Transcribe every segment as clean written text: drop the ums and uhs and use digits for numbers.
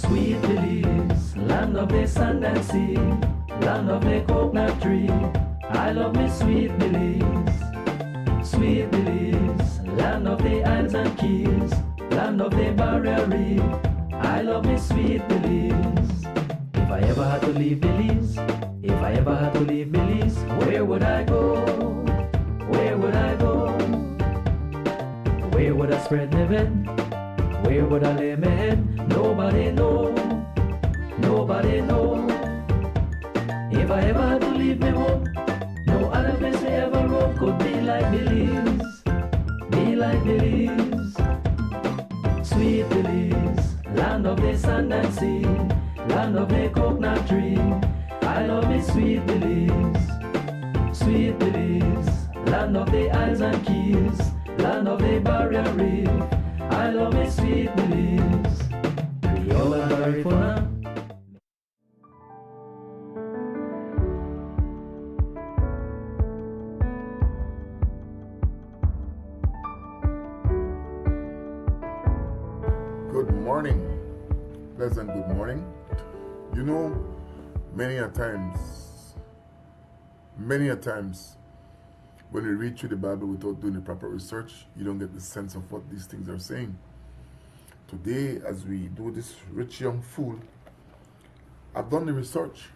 Sweet Belize, land of the sand and sea, land of the coconut tree. I love me Sweet Belize. Sweet Belize, land of the isles and keys, land of the barrier reef. I love me Sweet Belize. If I ever had to leave Belize, if I ever had to leave Belize, where would I go? Where would I go? Where would I spread my bed? Where would I lay my head? Nobody know. Nobody know. If I ever had to leave me home, no other place we ever roam could be like Belize. Be like Belize. Sweet Belize, land of the sand and sea, land of the coconut tree. I love me Sweet Belize. Sweet Belize, land of the isles and keys, land of the barrier reef. I love me Sweet Belize. Creole and Garifuna. Good morning, pleasant good morning. You know, many a times, when we read through the Bible without doing the proper research, you don't get the sense of what these things are saying. Today, as we do this rich young fool, I've done the research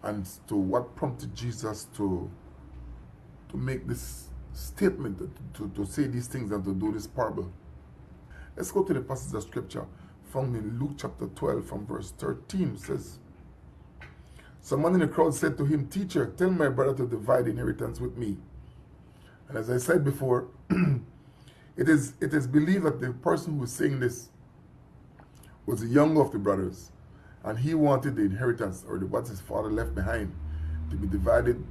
and to what prompted Jesus to make this statement, to say these things and to do this parable. Let's go to the passage of scripture found in Luke chapter 12 from verse 13. It says, someone in the crowd said to him, "Teacher, tell my brother to divide the inheritance with me." And as I said before, it is believed that the person who was saying this was the younger of the brothers, and he wanted the inheritance, or what his father left behind, to be divided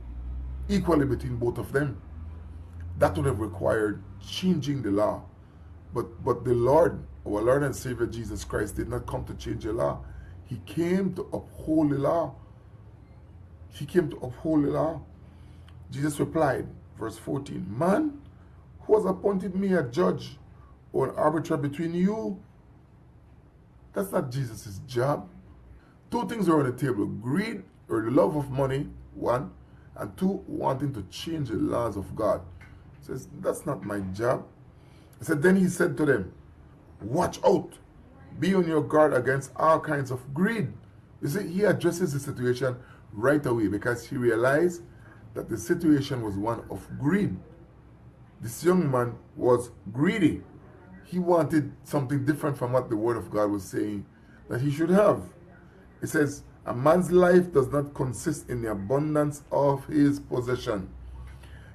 equally between both of them. That would have required changing the law. But the Lord, our Lord and Savior Jesus Christ, did not come to change the law. He came to uphold the law. He came to uphold the law. Jesus replied, verse 14, "Man, who has appointed me a judge or an arbiter between you?" That's not Jesus' job. Two things are on the table: greed, or the love of money, one, and two, wanting to change the laws of God. He says, that's not my job. He said, then he said to them, "Watch out, be on your guard against all kinds of greed." You see, he addresses the situation right away because he realized that the situation was one of greed. This young man was greedy. He wanted something different from what the word of God was saying that he should have. It says, "A man's life does not consist in the abundance of his possession."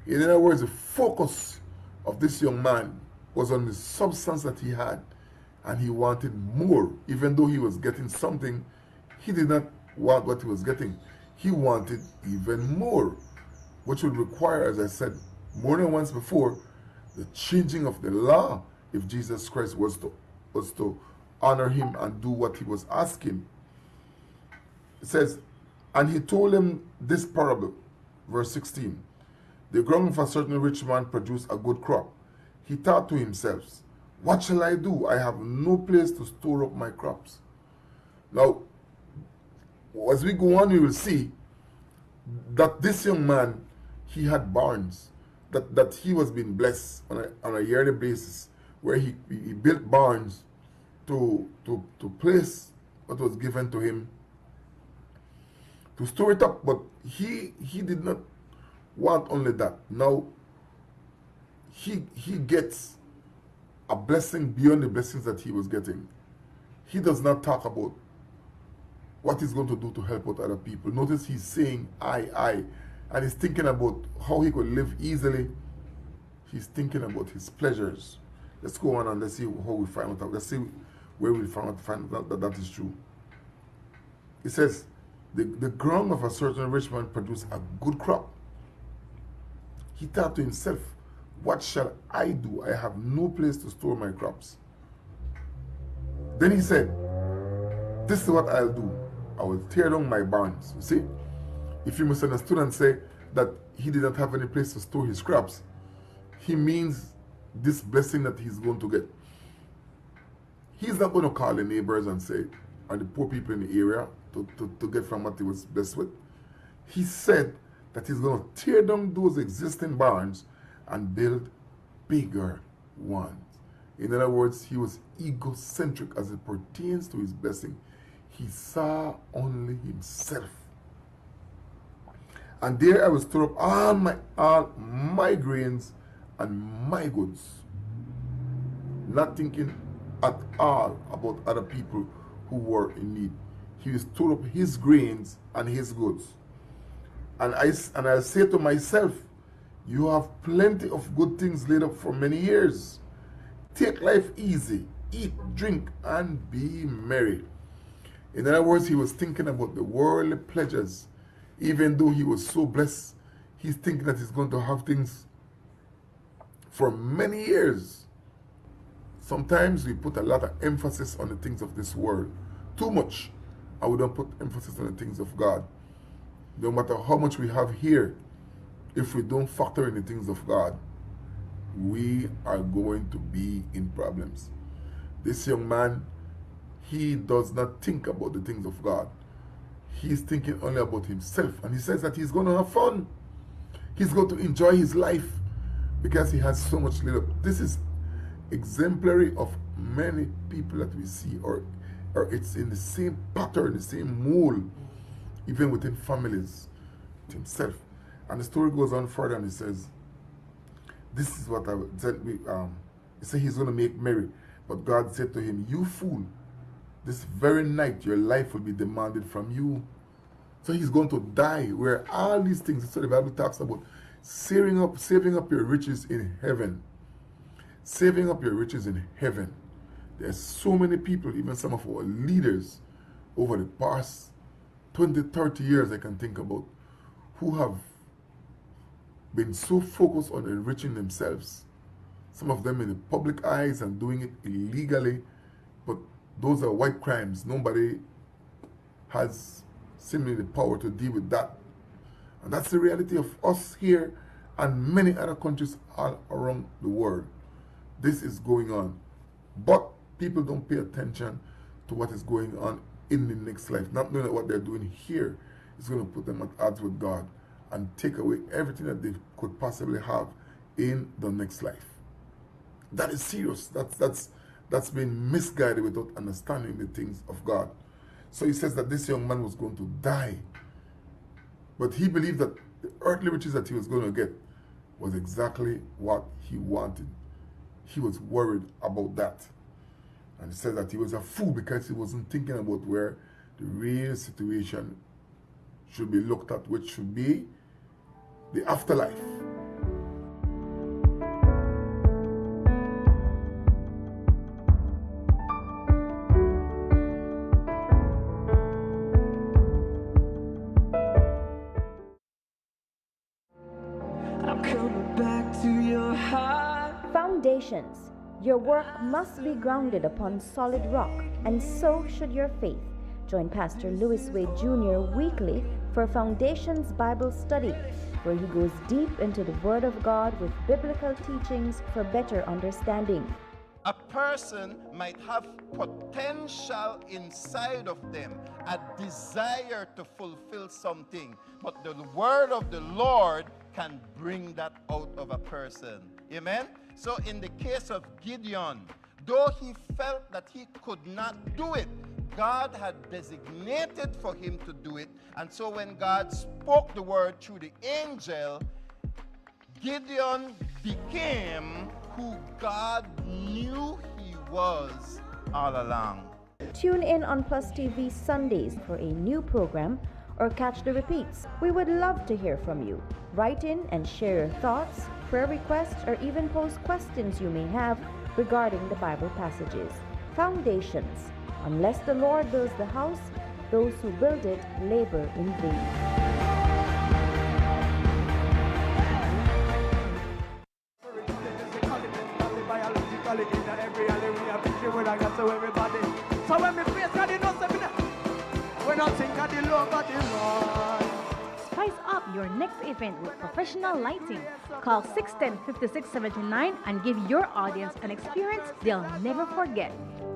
In other words, the focus of this young man was on the substance that he had, and he wanted more. Even though he was getting something, he did not want what he was getting. He wanted even more, which would require, as I said more than once before, the changing of the law if Jesus Christ was to honor him and do what he was asking. It says, and he told him this parable, verse 16. The ground of a certain rich man produced a good crop. He thought to himself, "What shall I do? I have no place to store up my crops." Now, as we go on, we will see that this young man, he had barns, that he was being blessed on a yearly basis, where he built barns to place what was given to him, to store it up. But he did not want only that. Now, he gets a blessing beyond the blessings that he was getting. He does not talk about what he's going to do to help out other people. Notice he's saying, I. And he's thinking about how he could live easily. He's thinking about his pleasures. Let's go on and let's see how we find out. Let's see where we find out that is true. It says, the ground of a certain rich man produced a good crop. He thought to himself, "What shall I do? I have no place to store my crops." Then he said, "This is what I'll do. I will tear down my barns." You see, if you misunderstood and say that he did not have any place to store his crops, he means this blessing that he's going to get. He's not going to call the neighbors and say, or the poor people in the area to get from what he was blessed with. He said that he's going to tear down those existing barns and build bigger ones. In other words, he was egocentric as it pertains to his blessing. He saw only himself. And there I will store up all my grains and my goods, not thinking at all about other people who were in need. He will store up his grains and his goods. And I say to myself, you have plenty of good things laid up for many years. Take life easy, eat, drink, and be merry. In other words, he was thinking about the worldly pleasures. Even though he was so blessed, he's thinking that he's going to have things for many years. Sometimes we put a lot of emphasis on the things of this world. Too much. And we don't put emphasis on the things of God. No matter how much we have here, if we don't factor in the things of God, we are going to be in problems. This young man, he does not think about the things of God. He's thinking only about himself. And he says that he's going to have fun. He's going to enjoy his life because he has so much laid up. This is exemplary of many people that we see, or it's in the same pattern, the same mold, even within families, with himself. And the story goes on further, and he says, this is what he said he's going to make merry. But God said to him, you fool, this very night your life will be demanded from you. So he's going to die, where all these things, so the Bible talks about saving up your riches in heaven. Saving up your riches in heaven. There's so many people, even some of our leaders, over the past 20, 30 years I can think about, who have been so focused on enriching themselves. Some of them in the public eyes and doing it illegally, but those are white crimes. Nobody has seemingly the power to deal with that. And that's the reality of us here and many other countries all around the world. This is going on. But people don't pay attention to what is going on in the next life. Not knowing that what they're doing here is going to put them at odds with God and take away everything that they could possibly have in the next life. That is serious. That's been misguided without understanding the things of God. So he says that this young man was going to die. But he believed that the earthly riches that he was going to get was exactly what he wanted. He was worried about that. And he said that he was a fool because he wasn't thinking about where the real situation should be looked at, which should be the afterlife. I'm coming back to your heart. Foundations. Your work must be grounded upon solid rock, and so should your faith. Join Pastor Lewis Wade Jr. weekly for Foundations Bible Study, where he goes deep into the Word of God with biblical teachings for better understanding. A person might have potential inside of them, a desire to fulfill something, but the word of the Lord can bring that out of a person. Amen? So in the case of Gideon, though he felt that he could not do it, God had designated for him to do it. And so when God spoke the word through the angel, Gideon became who God knew he was all along. Tune in on PlusTV Sundays for a new program or catch the repeats. We would love to hear from you. Write in and share your thoughts, prayer requests, or even pose questions you may have regarding the Bible passages. Foundations. Unless the Lord builds the house, those who build it labor in vain. So when we praise God, you know something. We're not thinking of the love of the Lord. Spice up your next event with professional lighting. Call 610-5679 and give your audience an experience they'll never forget.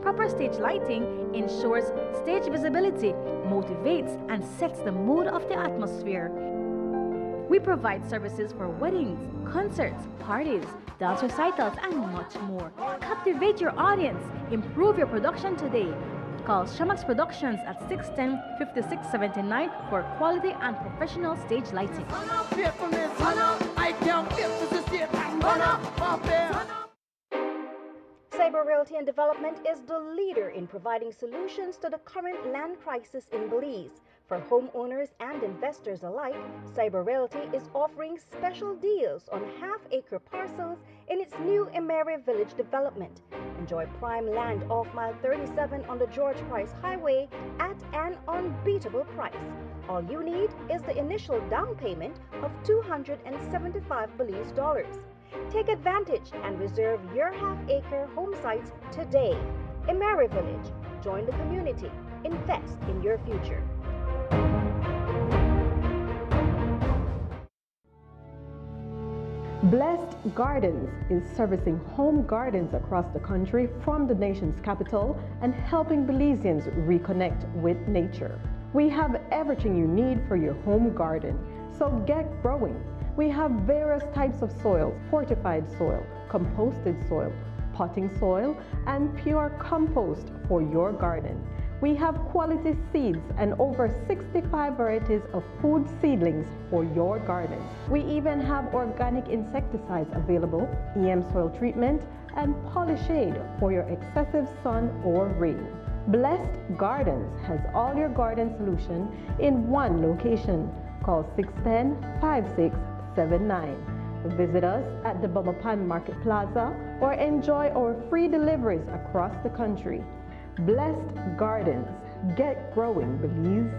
Proper stage lighting ensures stage visibility, motivates, and sets the mood of the atmosphere. We provide services for weddings, concerts, parties, dance recitals, and much more. Captivate your audience. Improve your production today. Call Shamax Productions at 610-5679 for quality and professional stage lighting. Cyber Realty and Development is the leader in providing solutions to the current land crisis in Belize. For homeowners and investors alike, Cyber Realty is offering special deals on half-acre parcels in its new Emery Village development. Enjoy prime land off mile 37 on the George Price Highway at an unbeatable price. All you need is the initial down payment of $275 Belize dollars. Take advantage and reserve your half-acre home sites today. Emery Village. Join the community. Invest in your future. Blessed Gardens is servicing home gardens across the country from the nation's capital and helping Belizeans reconnect with nature. We have everything you need for your home garden, so get growing. We have various types of soils: fortified soil, composted soil, potting soil, and pure compost for your garden. We have quality seeds and over 65 varieties of food seedlings for your garden. We even have organic insecticides available, EM soil treatment, and Polyshade for your excessive sun or rain. Blessed Gardens has all your garden solution in one location. Call 610-5679. Visit us at the Bumapan Market Plaza or enjoy our free deliveries across the country. Blessed Gardens. Get growing, Belize.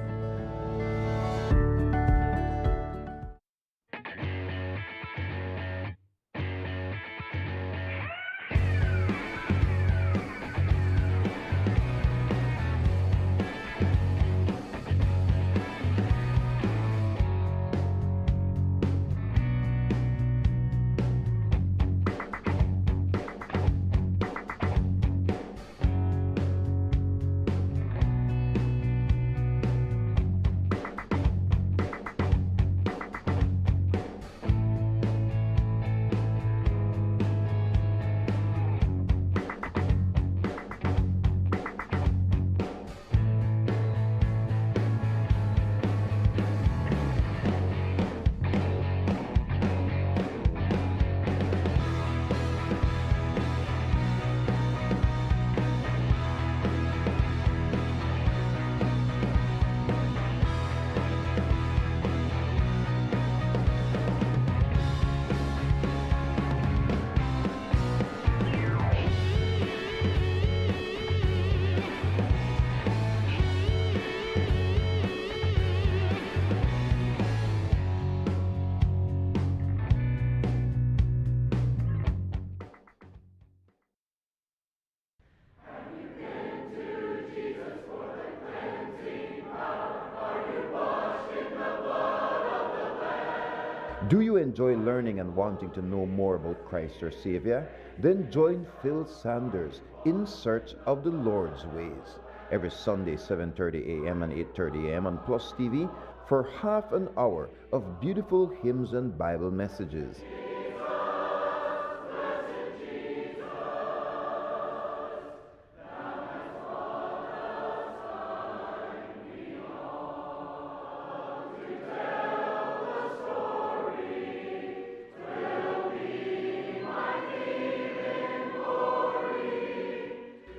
Do you enjoy learning and wanting to know more about Christ your Savior? Then join Phil Sanders in Search of the Lord's Ways every Sunday 7:30 a.m. and 8:30 a.m. on PlusTV for half an hour of beautiful hymns and Bible messages.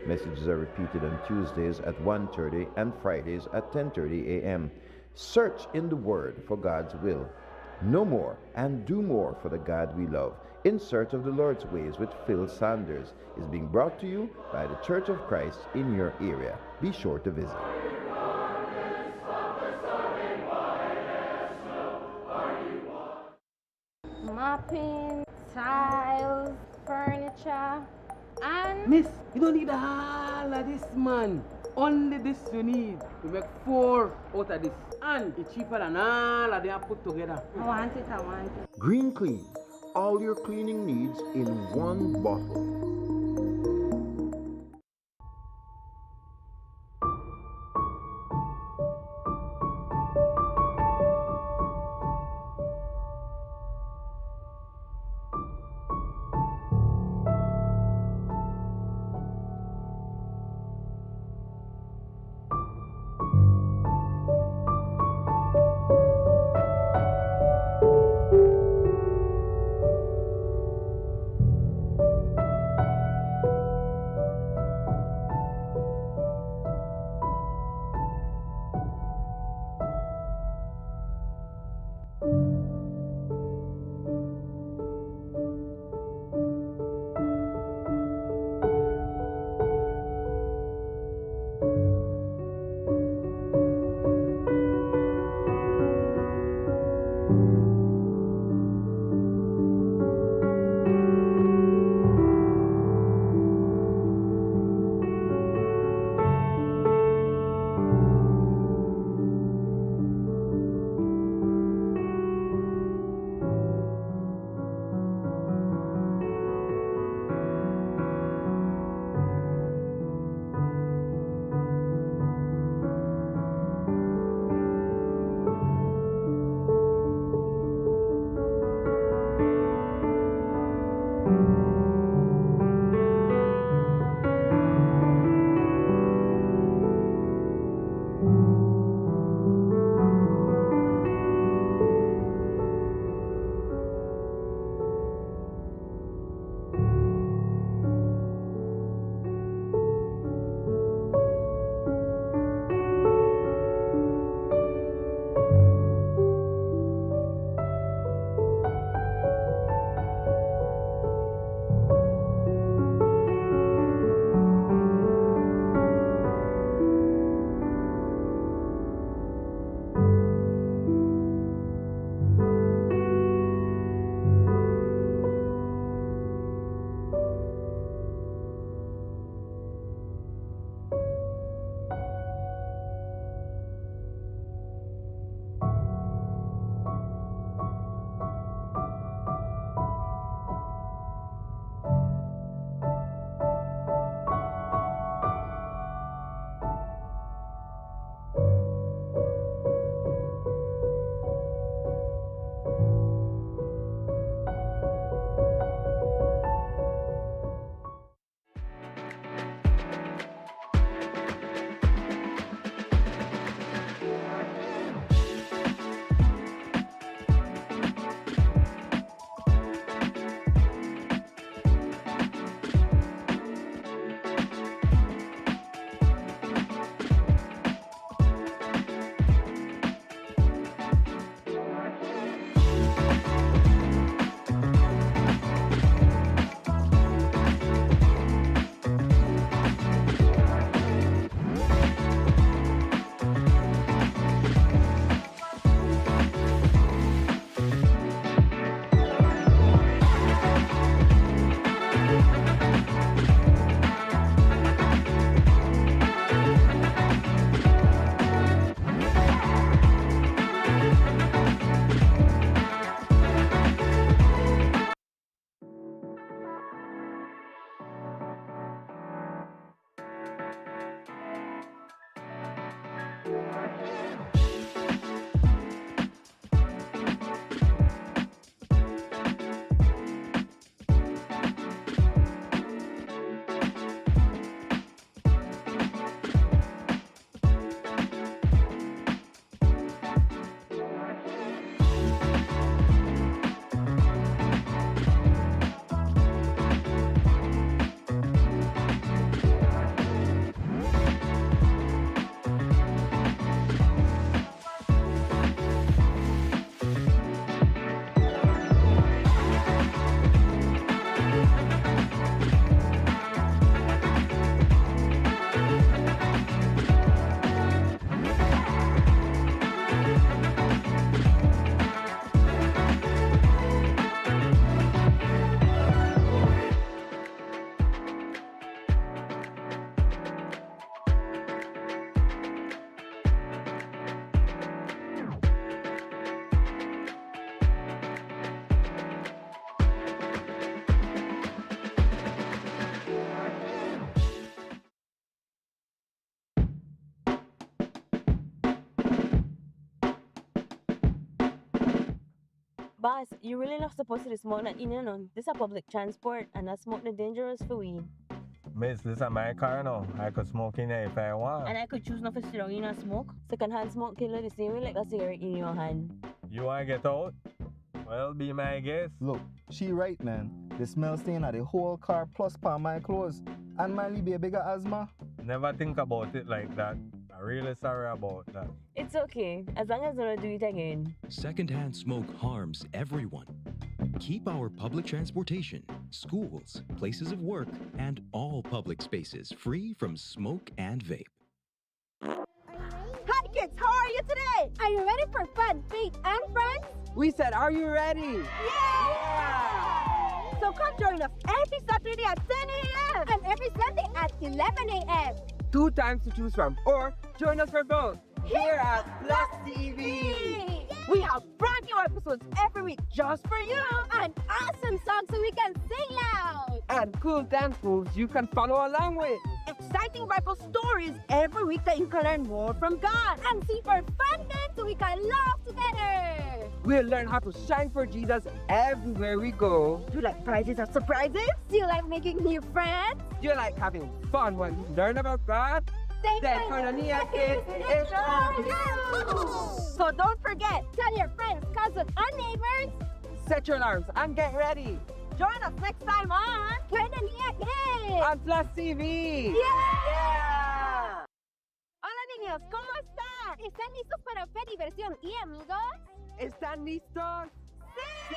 Messages are repeated on Tuesdays at 1:30 and Fridays at 10:30 a.m. Search in the Word for God's will. Know more and do more for the God we love. In Search of the Lord's Ways with Phil Sanders is being brought to you by the Church of Christ in your area. Be sure to visit. Mopping, tiles, furniture, and Miss, you don't need all of this, man. Only this you need to make 4 out of this. And it's cheaper than all of them put together. I want it. Green Clean. All your cleaning needs in one bottle. Boss, you really not supposed to smoke that in, you know. This is a public transport and that smoke is dangerous for we. Miss, this is my car now. I could smoke in here if I want. And I could choose not to sit down in and smoke. Second-hand smoke killer the same way like a cigarette in your hand. You want to get out? Well, be my guest. Look, she right, man. The smell stain of the whole car plus palm my clothes. And Miley be a bigger asthma. Never think about it like that. I'm really sorry about that. It's okay, as long as I don't do it again. Secondhand smoke harms everyone. Keep our public transportation, schools, places of work, and all public spaces free from smoke and vape. Hi kids, how are you today? Are you ready for fun, faith, and friends? We said, are you ready? Yeah! So come join us every Saturday at 10 a.m. and every Sunday at 11 a.m. 2 times to choose from, or join us for both here at PlusTV. We have brand new episodes every week just for you, and awesome songs so we can sing loud, and cool dance moves you can follow along with. Exciting Bible stories every week that you can learn more from God, and super fun games so we can laugh together. We'll learn how to shine for Jesus everywhere we go. Do you like prizes or surprises? Do you like making new friends? Do you like having fun when you learn about God? Then Koinonia Kids is for you! So don't forget, tell your friends, cousins, and neighbors. Set your alarms and get ready. Join us next time on Koinonia Kids on PlusTV. Yeah! Hola niños, ¿cómo están? ¿Están listos para fe, diversión y amigos? ¿Están listos? ¡Sí!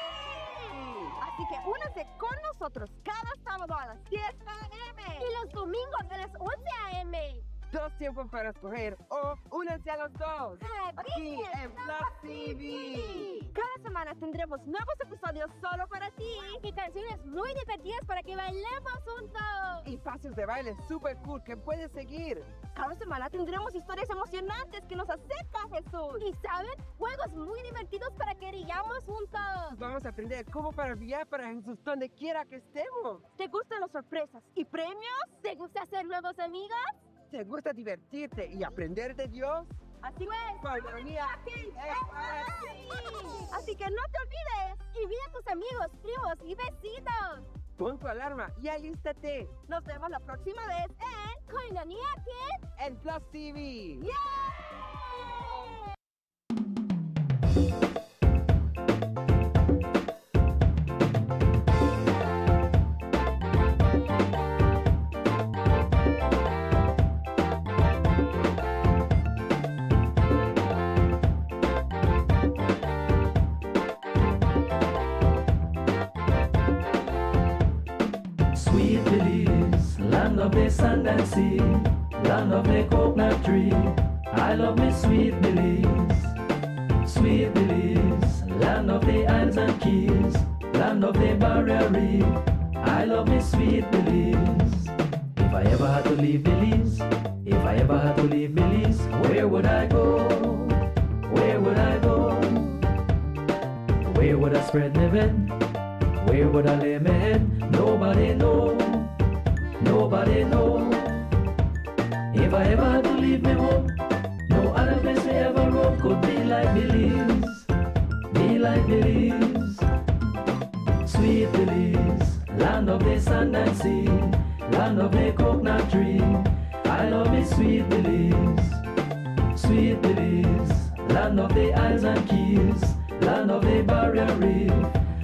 Así que únanse con nosotros cada sábado a las 10 a.m. y los domingos a las 11 a.m. 2 tiempos para escoger o únanse a los dos. Aquí en PlusTV. Cada semana tendremos nuevos episodios solo para ti y canciones muy divertidas para que bailemos juntos. Y pasos de baile super cool que puedes seguir. Cada semana tendremos historias emocionantes que nos acercan a Jesús. Y saben, juegos muy divertidos para que brillamos juntos. Vamos a aprender cómo para brillar para Jesús donde quiera que estemos. ¿Te gustan las sorpresas y premios? ¿Te gusta hacer nuevos amigos? ¿Te gusta divertirte y aprender de Dios? Así es. Koinonia es para ti. Así que no te olvides. Invita a tus amigos, primos y vecinos. Pon tu alarma y alístate. Nos vemos la próxima vez en Koinonia Kids en PlusTV. ¡Yeah! Sweet Belize, land of the sand and sea, land of the coconut tree. I love me sweet Belize, sweet Belize, land of the islands and keys, land of the barrier reef. I love me sweet Belize. If I ever had to leave Belize, if I ever had to leave Belize, where would I go? Where would I go? Where would I spread my bed? Where would I lay my head? Nobody know, nobody know. If I ever had to leave me home, no other like Belize, be like Belize. Sweet Belize, land of the sand and sea, land of the coconut tree. I love me sweet Belize, sweet Belize, land of the isles and keys, land of the barrier reef.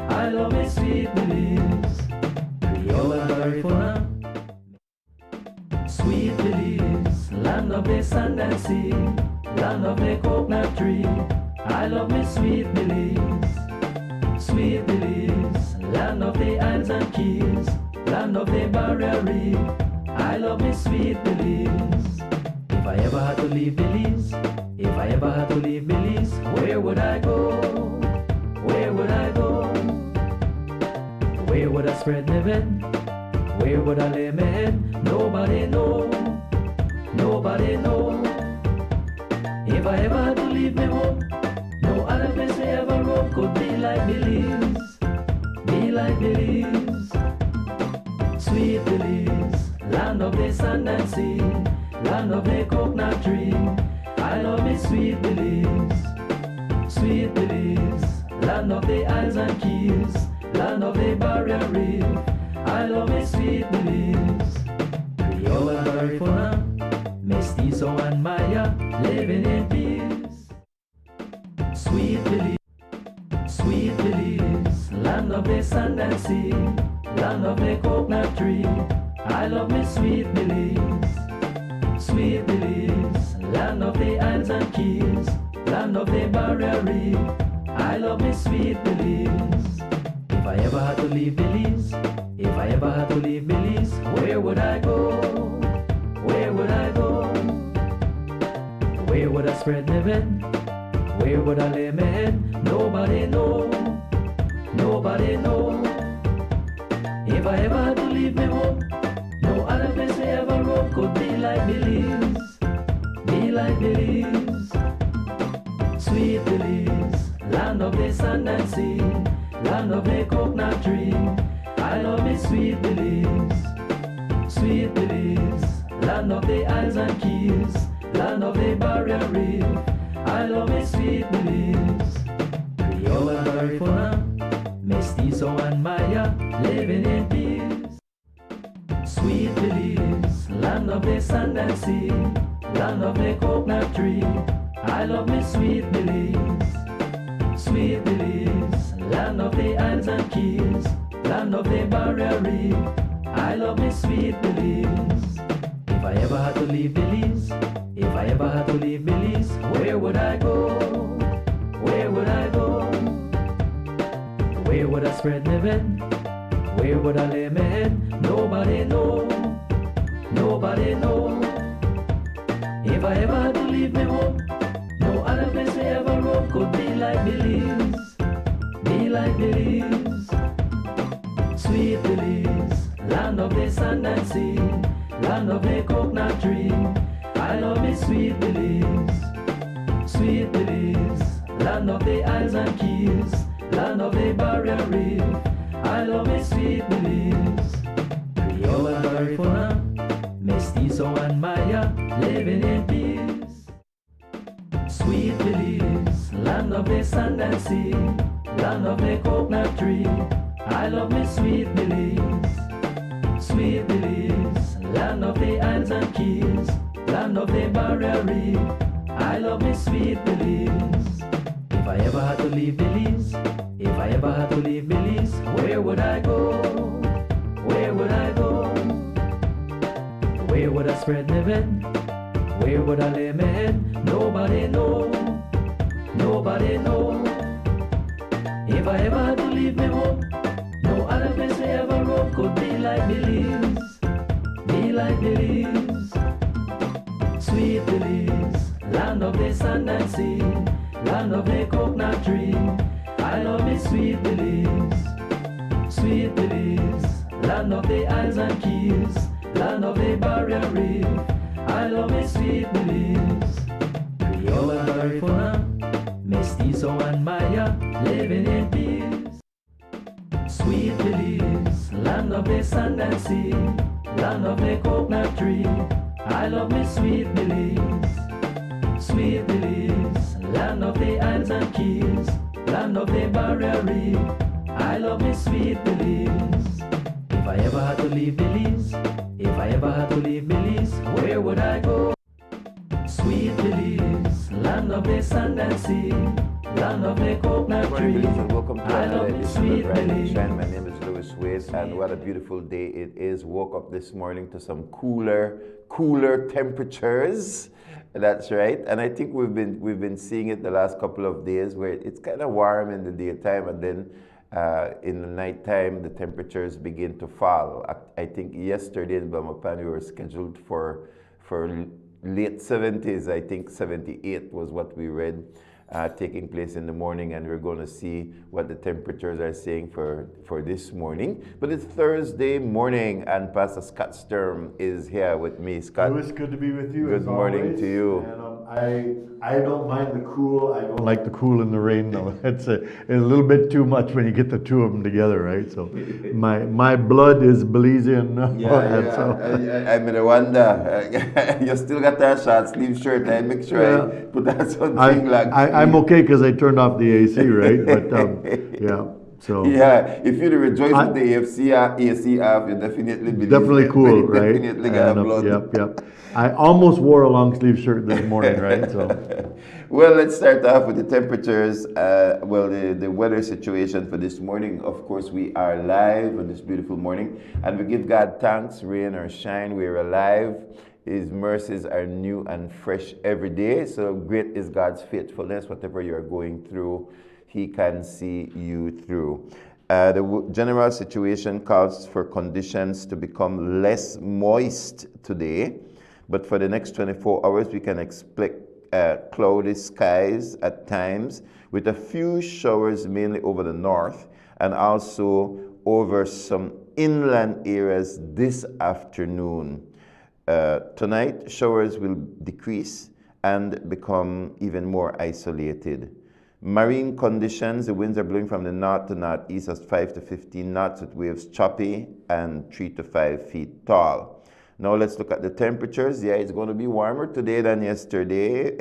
I love me sweet Belize, Creole and Garifuna. Sweet Belize, land of the sand and sea, land of the coconut tree. I love me sweet Belize, sweet Belize, land of the isles and keys, land of the barrier reef. I love me sweet Belize. If I ever had to leave Belize, if I ever had to leave Belize, where would I go? Where would I go? Where would I spread my bed? Where would I lay my head? Nobody know, nobody know. If I ever had to leave my home, no other place I ever roam could be like Belize, be like Belize. Sweet Belize, land of the sand and sea, land of the coconut tree. I love me sweet Belize, sweet Belize, land of the isles and keys, land of the barrier reef. I love me sweet Belize. Creole and Garifuna, Mestizo and Maya, living in peace. Sweet Belize, sweet Belize, land of the sand and sea, land of the coconut tree. I love me sweet Belize, sweet Belize, land of the isles and keys, land of the barrier reef. I love me sweet Belize. If I ever had to leave Belize, if I ever had to leave Belize, where would I go? Where would I go? Where would I spread my bed? Where would I lay my head? Nobody know, nobody know. If I ever had to leave my home, no other place I ever roam could be like Belize, be like Belize. Sweet Belize, land of the sand and sea, land of the coconut tree. I love me sweet Belize, sweet Belize, land of the isles and keys, land of the barrier reef. I love me sweet Belize. Creole and Garifuna, Mestizo and Maya, living in peace. Sweet Belize, land of the sand and sea, land of the coconut tree. I love me sweet Belize, sweet Belize, land of the isles and keys, land of the barrier reef. I love me sweet Belize. If I ever had to leave Belize, if I ever had to leave Belize, where would I go? Where would I go? Where would I spread my bed? Where would I lay my head? Nobody know, nobody know. If I ever had to leave my home, no other place I ever roam could be like Belize, be like Belize. Sweet Belize, land of the sand and sea, land of the coconut tree. I love me sweet Belize, sweet Belize, land of the isles and keys, land of the barrier reef. I love me sweet Belize. Creole and Garifuna, Mestizo and Maya, living in peace. Sweet Belize, land of the sand and sea, land of the coconut tree. I love me sweet Belize, sweet Belize, land of the isles and keys, land of the barrier reef. I love me sweet Belize. If I ever had to leave Belize, if I ever had to leave Belize, where would I go? Where would I go? Where would I spread my bed? Where would I lay my head? Nobody know, nobody know. If I ever had to leave my home, no other place I ever roam could be like Belize, be like Belize. Sweet Belize, land of the sand and sea, land of the coconut tree. I love me sweet Belize, sweet Belize, land of the isles and keys, land of the barrier reef. I love me sweet Belize. Creole and Garifuna, Mestizo and Maya, living in peace. Sweet Belize, land of the sand and sea, land of the coconut tree. I love me sweet Belize, sweet Belize, land of the Keys, land of the Barrier Reef. I love me sweet Belize. If I ever had to leave Belize, if I ever had to leave Belize, where would I go? Sweet Belize, land of the sand and sea, land of the coconut tree. Welcome to I another love me edition sweet of Rise and Belize. Shine. My name is Louis Waite, and what a beautiful day it is. Woke up this morning to some cooler temperatures. That's right, and I think we've been seeing it the last couple of days, where it's kind of warm in the daytime, and then in the nighttime the temperatures begin to fall. I think yesterday in Belmopan we were scheduled for late 70s. I think 78 was what we read taking place in the morning, and we're going to see what the temperatures are saying for this morning. But it's Thursday morning, and Pastor Scott Sturm is here with me. Scott, It was good to be with you. Good as morning always. to you. And I don't mind the cool. I don't like the cool and the rain though. It's a little bit too much when you get the two of them together, right? So my blood is Belizean. I mean, I wonder, you still got that short sleeve shirt. I make sure I put that something like. I'm okay because I turned off the AC, right? But yeah. So yeah, if you'd rejoice with the AC off, you definitely cool, right? Definitely got blood. Yep. I almost wore a long sleeve shirt this morning, right? So, well, let's start off with the temperatures. The weather situation for this morning. Of course, we are live on this beautiful morning, and we give God thanks, rain or shine, we're alive. His mercies are new and fresh every day. So great is God's faithfulness. Whatever you're going through, He can see you through. The general situation calls for conditions to become less moist today, but for the next 24 hours, we can expect cloudy skies at times, with a few showers mainly over the north and also over some inland areas this afternoon. Tonight, showers will decrease and become even more isolated. Marine conditions, the winds are blowing from the north to northeast at 5 to 15 knots, with waves choppy and 3 to 5 feet tall. Now let's look at the temperatures. Yeah, it's going to be warmer today than yesterday.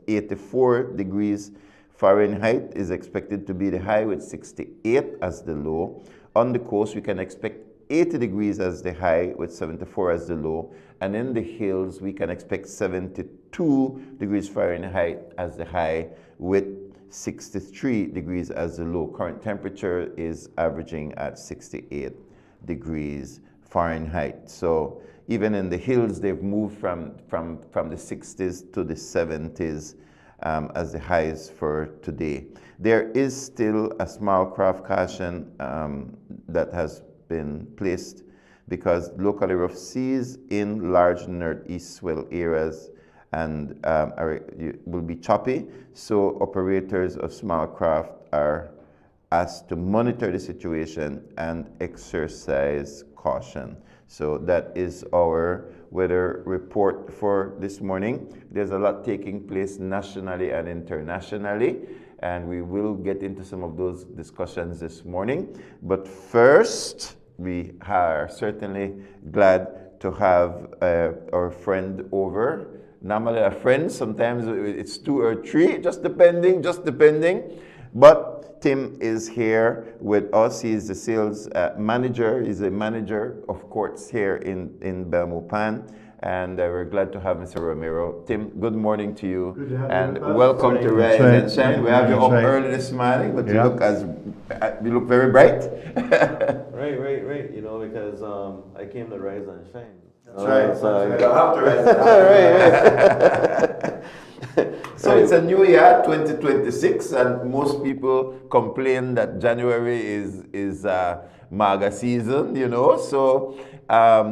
84 degrees Fahrenheit is expected to be the high, with 68 as the low. On the coast, we can expect 80 degrees as the high, with 74 as the low. And in the hills, we can expect 72 degrees Fahrenheit as the high, with 63 degrees as the low. Current temperature is averaging at 68 degrees Fahrenheit. So even in the hills, they've moved from the 60s to the 70s as the highs for today. There is still a small craft caution that has been placed because locally rough seas in large northeast swell areas and will be choppy. So operators of small craft are asked to monitor the situation and exercise caution. So that is our weather report for this morning. There's a lot taking place nationally and internationally, and we will get into some of those discussions this morning. But first, we are certainly glad to have our friend over. Normally a friend, sometimes it's 2 or 3, just depending. But Tim is here with us. He is the sales manager. He's a manager of courts here in Belmopan. And we're glad to have Mr. Romero. Tim, good morning to you. Good to have and you with us. welcome to Rise and Shine. We have you up early this morning, but you look very bright. Right. You know, because I came to Rise and Shine. That's right. So you have to rise. Right. So it's a new year, 2026, and most people complain that January is MAGA season, you know. So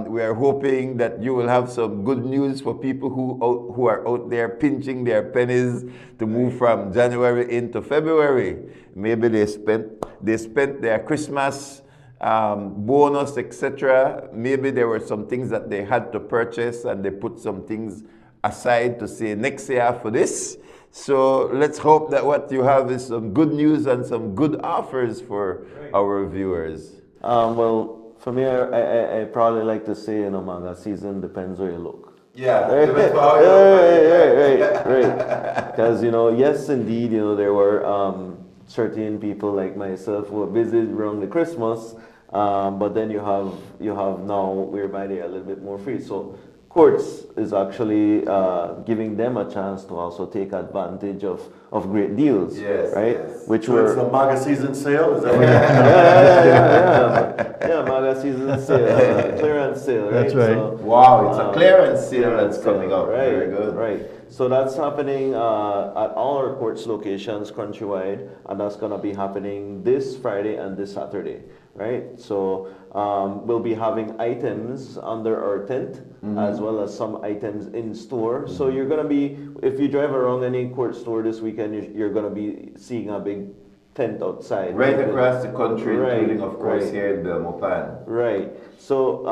we are hoping that you will have some good news for people who are out there pinching their pennies to move from January into February. Maybe they spent their Christmas bonus, etc. Maybe there were some things that they had to purchase and they put some things aside to say next year for this. So let's hope that what you have is some good news and some good offers for our viewers. Well, for me, I probably like to say, you know, MAGA season depends where you look. Yeah, Right, depends on how you look at it. right. Because, yes, indeed, there were certain people like myself who were busy around the Christmas, but then you have now whereby they are a little bit more free. So courts is actually giving them a chance to also take advantage of great deals, Yes, right? yes. Which So were it's the MAGA season sale? Is that what yeah, MAGA season sale, clearance sale, right? That's right. So, Wow, it's a clearance sale that's coming up. Right, Very good. right. So that's happening at all our courts locations countrywide, and that's going to be happening this Friday and this Saturday, right? So we'll be having items under our tent, as well as some items in store. So you're going to be, if you drive around any court store this weekend, you're going to be seeing a big tent outside. Right across the country, Right, including, of course, right. here in Belmopan. Right. So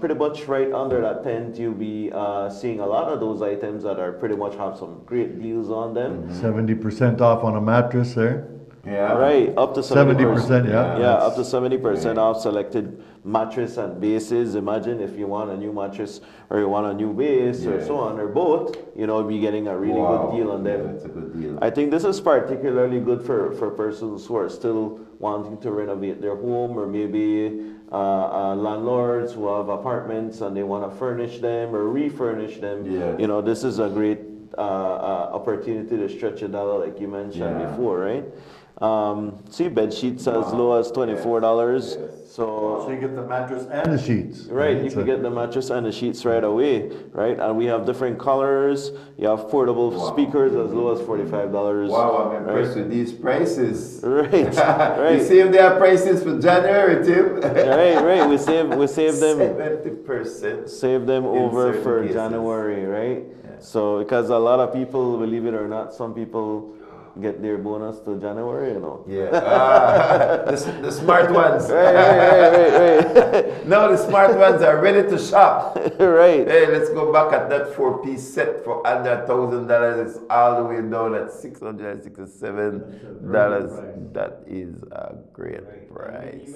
pretty much right under that tent, you'll be seeing a lot of those items that are pretty much have some great deals on them. 70% off on a mattress there? Yeah. Right, up to 70%, yeah. Yeah, up to 70% off selected mattress and bases. Imagine if you want a new mattress or you want a new base or so on, or both, you'll be getting a really good deal on them. Yeah, that's a good deal. I think this is particularly good for persons who are still wanting to renovate their home, or maybe landlords who have apartments and they want to furnish them or refurnish them. Yeah. This is a great opportunity to stretch a dollar, like you mentioned before, right? See bed sheets as low as $24. So you get the mattress and the sheets. Right, you can get the mattress and the sheets right away, right? And we have different colors. You have portable speakers as low as $45. Wow, I'm impressed with these prices. Right, right. You see if they have prices for January, Tim? right. We save them 70%. Save them in over certain for cases. January, right? So because a lot of people, believe it or not, some people get their bonus to January, Yeah. The smart ones. Right. No, the smart ones are ready to shop. Right. Hey, let's go back at that 4-piece set for under $1,000. It's all the way down at $667. That is a great price.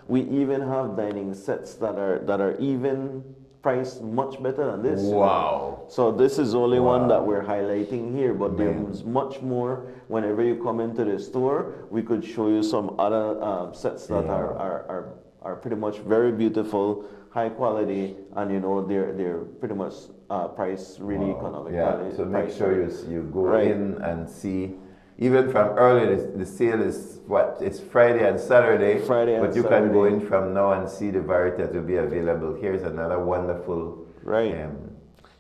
We even have dining sets that are even priced much better than this. Wow. So this is only one that we're highlighting here, but there's much more. Whenever you come into the store, we could show you some other sets that are pretty much very beautiful, high quality, and they're pretty much priced really economically. Yeah, so make sure you go in and see. Even from earlier, the sale is it's Friday and Saturday. But you can go in from now and see the variety that will be available. Here's another wonderful.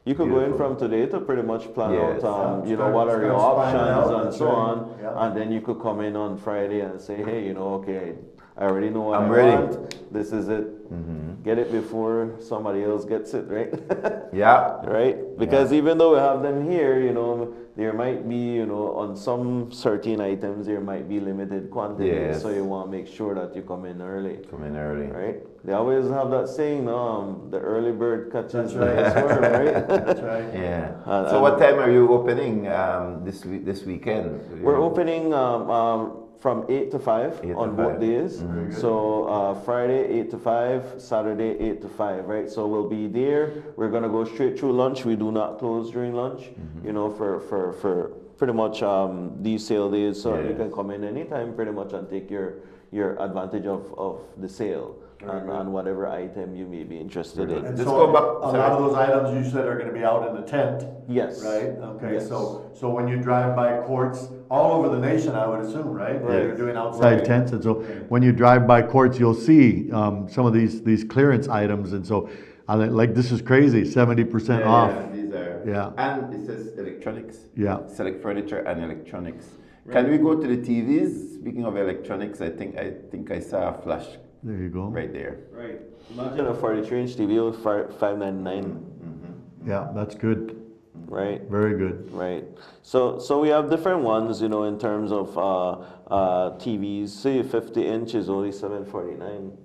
You could go in from today to pretty much plan out, what are your options and so on, and then you could come in on Friday and say, hey, okay, I already know what I want. This is it. Get it before somebody else gets it, right? Yeah. Right? Because even though we have them here, there might be, on some certain items, there might be limited quantities. So you want to make sure that you come in early. Right? They always have that saying, the early bird catches the swarm, right? That's right. Yeah. So what time are you opening this weekend? We're opening from 8 to 5 on both days. So Friday 8 to 5, Saturday 8 to 5, right? So we'll be there. We're gonna go straight through lunch. We do not close during lunch, for pretty much these sale days. So you can come in anytime pretty much and take your advantage of the sale. And whatever item you may be interested in. And so a lot of those items you said are going to be out in the tent. Yes. Right? Okay. Yes. So when you drive by courts all over the nation, I would assume, right? You're doing outside tents, and so when you drive by courts, you'll see some of these clearance items, and so like this is crazy, 70% off. Yeah, these are. Yeah. And it says electronics. Yeah. Select furniture and electronics. Can we go to the TVs? Speaking of electronics, I think I saw a flash. There you go. Right there. Right. Imagine a 43-inch TV with $599. Yeah, that's good. Right. Very good. Right. So we have different ones, in terms of TVs. Say 50-inch is only $749.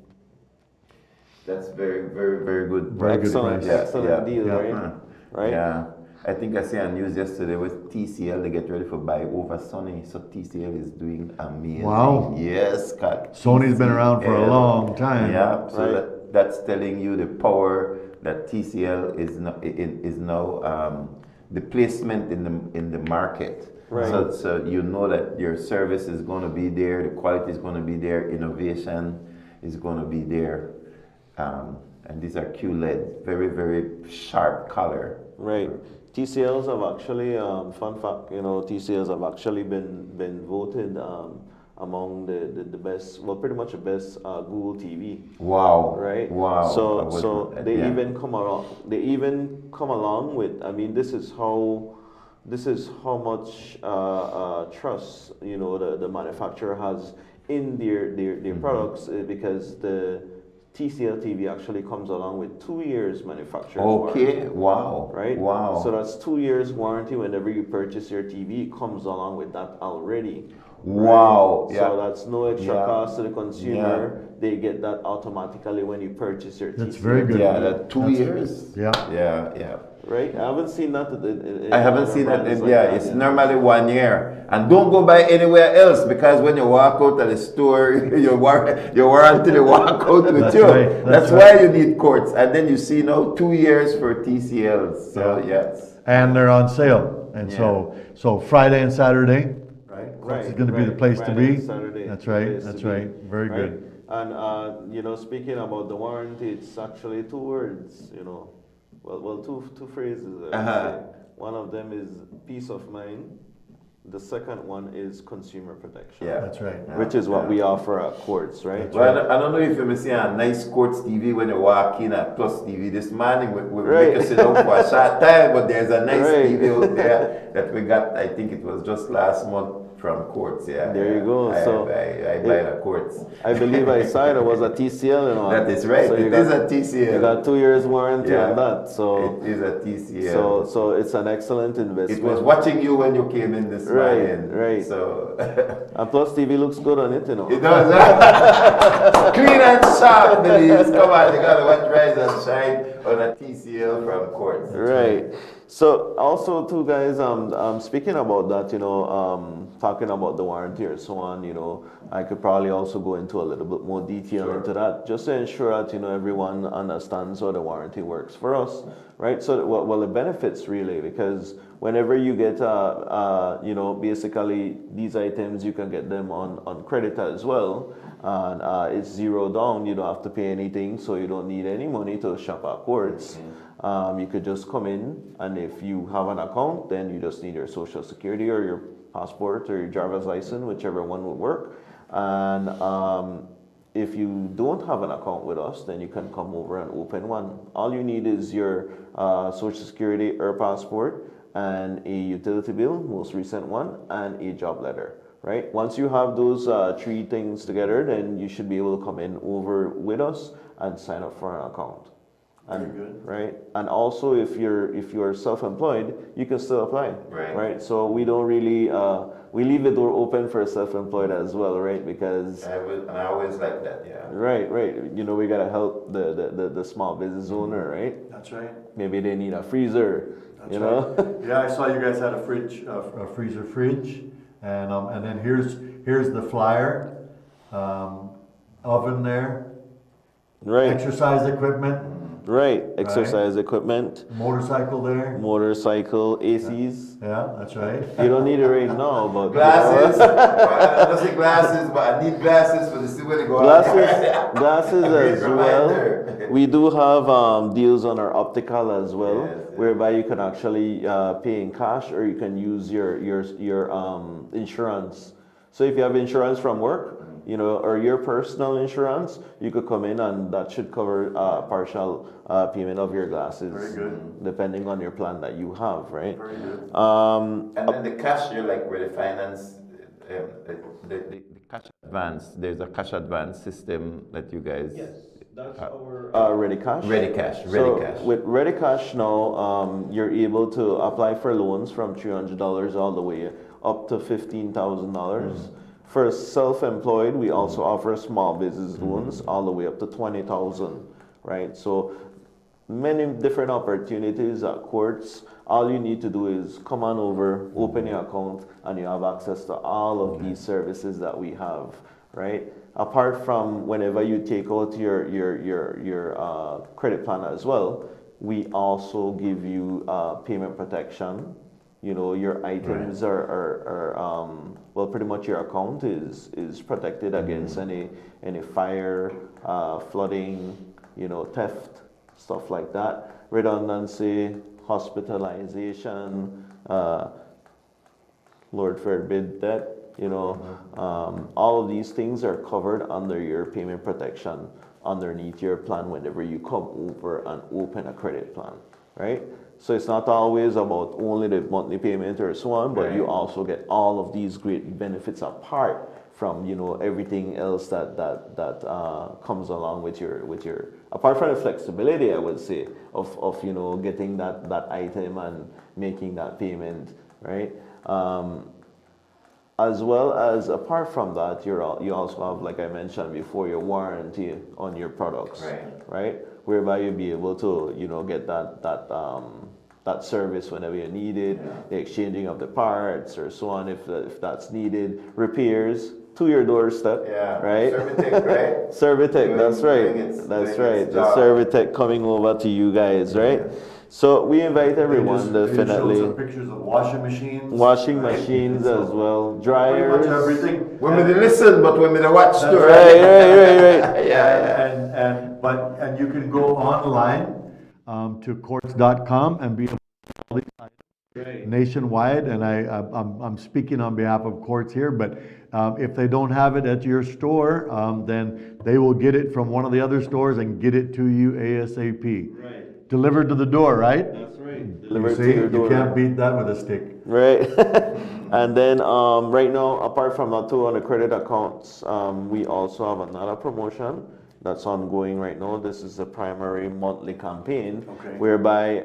That's very, very, very good. Very good price. Excellent deal, right? Right. Yeah. I think I saw on news yesterday with TCL, they get ready for buy over Sony. So TCL is doing amazing. Wow. Yes, Scott. Sony's been around for a long time. Yeah. So that's telling you the power that TCL is now the placement in the market. Right. So you know that your service is going to be there, the quality is going to be there, innovation is going to be there, and these are QLED, very, very sharp color. Right. TCLs have actually, fun fact, TCLs have actually been voted among the best, well, pretty much the best Google TV. Wow. Right. Wow. So they even come along. They even come along with. I mean, this is how much trust the manufacturer has in their products, because the TCL TV actually comes along with 2 years manufacturer's warranty. Wow. Right? Wow. So that's 2 years warranty whenever you purchase your TV. It comes along with that already. Wow. Right? Yeah. So that's no extra cost to the consumer. They get that automatically when you purchase your TCL. That's very good. Yeah, that 2 years. Yeah. Yeah. Right? I haven't seen that. I haven't seen that. It's normally 1 year. And don't go buy anywhere else, because when you walk out of the store, your warranty will walk out with That's you. right. That's why you need Quartz. And then you see now 2 years for TCLs. So yes. And they're on sale. And so Friday and Saturday, Right. it's going to be the place to Friday be. and Saturday, That's right. place That's to be, right. Very right? good. And speaking about the warranty, it's actually 2 words. Well, two phrases. I would say. One of them is peace of mind. The second one is consumer protection. Yeah, that's right. Which is what we offer at Quartz, right? Well, I don't know if you see a nice Quartz TV when you walk in at PlusTV. This morning we make us sit down for a short time, but there's a nice TV out there that we got. I think it was just last month from Quartz. Yeah. There you go. I buy a Quartz. I believe I saw it was a TCL and all. That is right. It is a TCL. You got 2 years warranty on that. So it is a TCL. So it's an excellent investment. It was watching you when you came in this morning. Right. So and PlusTV looks good on it, It does. Clean and sharp, please. Come on, you gotta watch Rise and Shine on a TCL from Quartz. Right. So also too, guys, speaking about that, talking about the warranty and so on, I could probably also go into a little bit more detail into that, just to ensure that everyone understands how the warranty works for us, right? So well, the benefits really, because whenever you get basically these items, you can get them on credit as well, and it's zero down. You don't have to pay anything, so you don't need any money to shop at Quartz. You could just come in, and if you have an account, then you just need your social security or your passport or your driver's license, whichever one would work. And if you don't have an account with us, then you can come over and open one. All you need is your social security or passport and a utility bill, most recent one, and a job letter. Right? Once you have those 3 things together, then you should be able to come in over with us and sign up for an account. Very good. Right, and also if you're self-employed, you can still apply. Right. So we don't really we leave the door open for self-employed as well, right? Because I always like that. Yeah. Right. We gotta help the small business owner, right? That's right. Maybe they need a freezer. That's right. Yeah, I saw you guys had a fridge, a freezer fridge, and then here's the flyer, oven there. Right. Exercise equipment. Right, exercise equipment. Motorcycle there. Motorcycle, ACs. Yeah, that's right. You don't need it right now, but glasses. I don't say glasses, but I need glasses for the see where they go. Glasses as well. We do have deals on our optical as well, whereby you can actually pay in cash, or you can use your insurance. So if you have insurance from work, or your personal insurance, you could come in and that should cover partial payment of your glasses. Very good. Depending on your plan that you have, right? Very good. And then the cash, you're like where the finance, the cash advance, there's a cash advance system that you guys... Yes, that's our Ready Cash. Ready Cash. With Ready Cash now, you're able to apply for loans from $300 all the way up to $15,000. For self-employed, we also offer small business loans all the way up to $20,000, right? So many different opportunities at Quartz. All you need to do is come on over, open your account, and you have access to all of these services that we have, right? Apart from whenever you take out your credit plan as well, we also give you payment protection. You know, your items are well, pretty much your account is protected against any fire, flooding, you know, theft, stuff like that. Redundancy, hospitalization, Lord forbid debt. You know, all of these things are covered under your payment protection underneath your plan whenever you come over and open a credit plan, right? So it's not always about only the monthly payment or so on, but you also get all of these great benefits apart from, you know, everything else that comes along with your apart from the flexibility, I would say, of you know, getting that item and making that payment, right? As well as apart from that, you also have, like I mentioned before, your warranty on your products, right? Whereby you'll be able to, you know, get that service whenever you need it, the exchanging of the parts or so on if that's needed, repairs to your doorstep, right? Servitech, right? Servitech, that's right. That's right. The Servitech coming over to you guys, right? So we invite everyone definitely. Show some pictures of washing machines. Washing machines as well, dryers. Pretty much everything. When we listen, but when we watch too, right? And you can go online to quartz.com and be nationwide, and I'm speaking on behalf of Quartz here, but if they don't have it at your store, then they will get it from one of the other stores and get it to you ASAP. Right. Delivered to the door, right? That's right. Delivered to your door. You can't beat that with a stick. Right. And then right now, apart from that too, on the credit accounts, we also have another promotion that's ongoing right now. This is the primary monthly campaign, whereby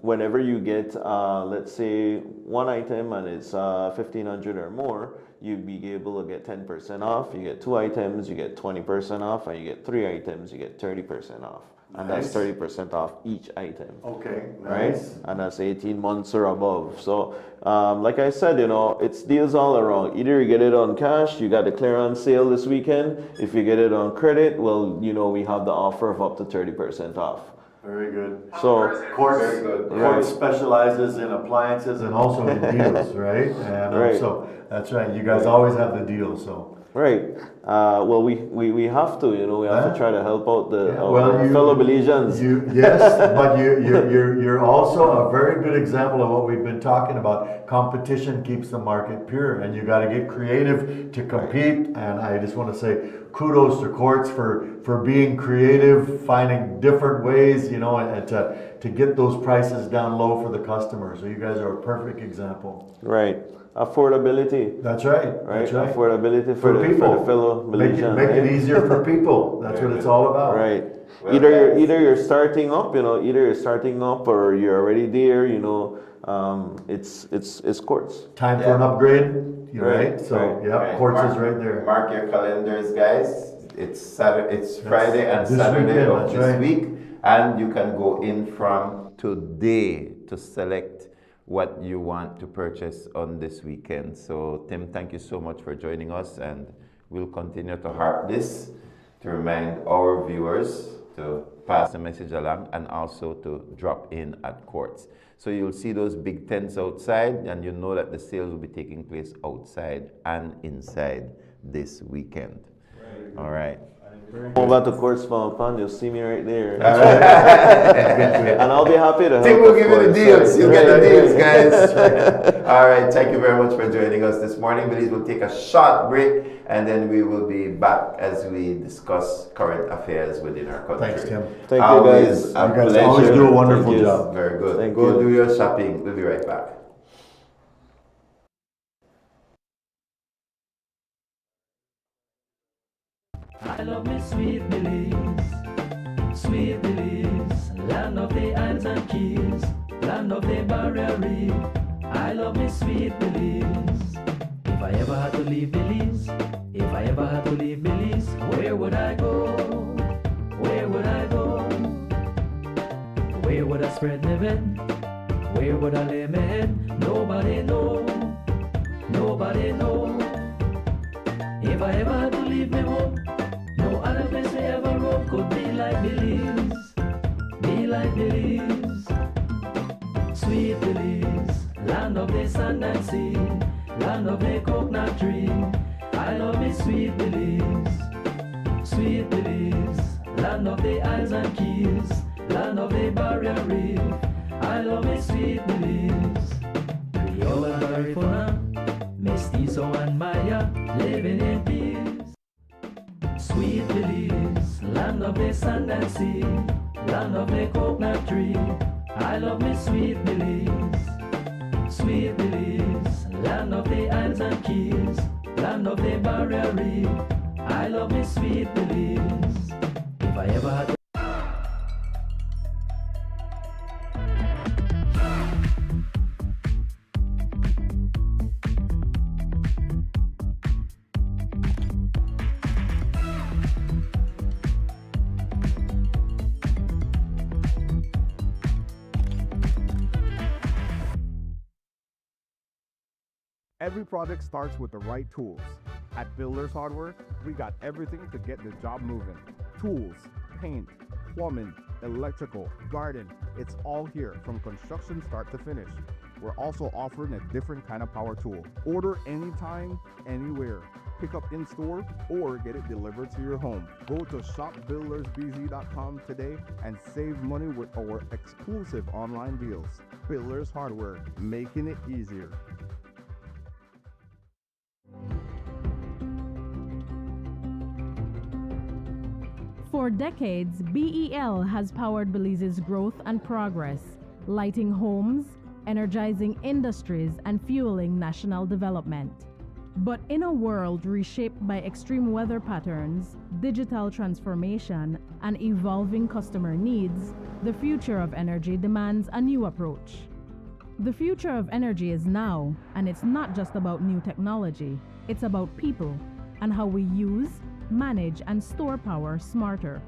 whenever you get, let's say, one item and it's 1,500 or more, you'll be able to get 10% off. You get 2 items, you get 20% off, and you get 3 items, you get 30% off. And that's 30% off each item. Okay, nice. Right? And that's 18 months or above. So, like I said, you know, it's deals all around. Either you get it on cash, you got the clearance sale this weekend. If you get it on credit, well, you know, we have the offer of up to 30% off. Very good. So, Quartz specializes in appliances and also in deals, right? And so that's right. You guys always have the deals, so. Right. Well, we have to, you know, we have to try to help out our fellow Belizeans. Yes, but you're also a very good example of what we've been talking about. Competition keeps the market pure, and you got to get creative to compete. And I just want to say kudos to Quartz for being creative, finding different ways, you know, and to get those prices down low for the customers. So you guys are a perfect example. Right. Affordability. That's right. Right. That's right. Affordability for the fellow Belizean. Make it easier for people. That's what it's all about. Right. Well, either you're starting up, you know, or you're already there, you know. It's Quartz. Time for an upgrade. You're right. So Quartz is right there. Mark your calendars, guys. It's Friday and Saturday of this week, and you can go in from today to select what you want to purchase on this weekend. So Tim, thank you so much for joining us, and we'll continue to harp this to remind our viewers to pass the message along and also to drop in at Quartz. So you'll see those big tents outside, and you know that the sales will be taking place outside and inside this weekend. All right. Over to Quartz Farm, you'll see me right there. And I'll be happy to help. Tim will give you the deals. You'll get the deals, guys. All right. Thank you very much for joining us this morning. Belize will take a short break, and then we will be back as we discuss current affairs within our country. Thanks, Tim. Thank you, guys. You guys always do a wonderful job. Very good. Go do your shopping. We'll be right back. I love me sweet Belize, land of the islands and keys, land of the barrier reef. I love me sweet Belize. If I ever had to leave Belize, where would I go? Where would I go? Where would I spread my bed? Where would I lay my head? Nobody know. If I ever had to leave my home, no other place I ever roam could be like Belize. like Belize. Sweet Belize, land of the sand and sea, land of the coconut tree. I love me sweet Belize. Sweet Belize, land of the isles and keys, land of the barrier reef. I love me sweet Belize. Creole and Garifuna, Mestizo and Maya, living in peace. Sweet Belize, land of the sand and sea, land of the coconut tree. I love me sweet Belize. Sweet Belize, land of the isles and keys, land of the barrier reef. I love me sweet Belize. If I ever had Every project starts with the right tools. At Builders Hardware, we got everything to get the job moving. Tools, paint, plumbing, electrical, garden, it's all here from construction start to finish. We're also offering a different kind of power tool. Order anytime, anywhere. Pick up in store or get it delivered to your home. Go to shopbuildersbz.com today and save money with our exclusive online deals. Builders Hardware, making it easier. For decades, BEL has powered Belize's growth and progress, lighting homes, energizing industries, and fueling national development. But in a world reshaped by extreme weather patterns, digital transformation, and evolving customer needs, the future of energy demands a new approach. The future of energy is now, and it's not just about new technology, it's about people and how we use, manage, and store power smarter.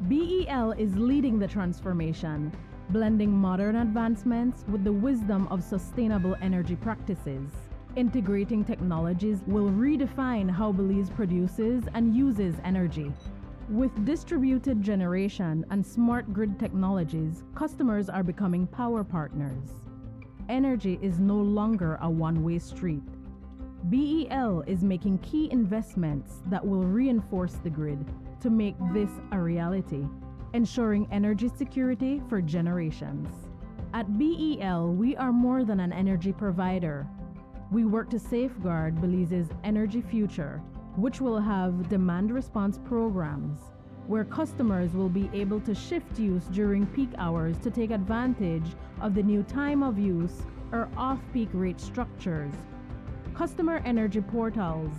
BEL is leading the transformation, blending modern advancements with the wisdom of sustainable energy practices. Integrating technologies will redefine how Belize produces and uses energy. With distributed generation and smart grid technologies, customers are becoming power partners. Energy is no longer a one-way street. BEL is making key investments that will reinforce the grid to make this a reality, ensuring energy security for generations. At BEL, we are more than an energy provider. We work to safeguard Belize's energy future, which will have demand response programs, where customers will be able to shift use during peak hours to take advantage of the new time of use or off-peak rate structures, customer energy portals,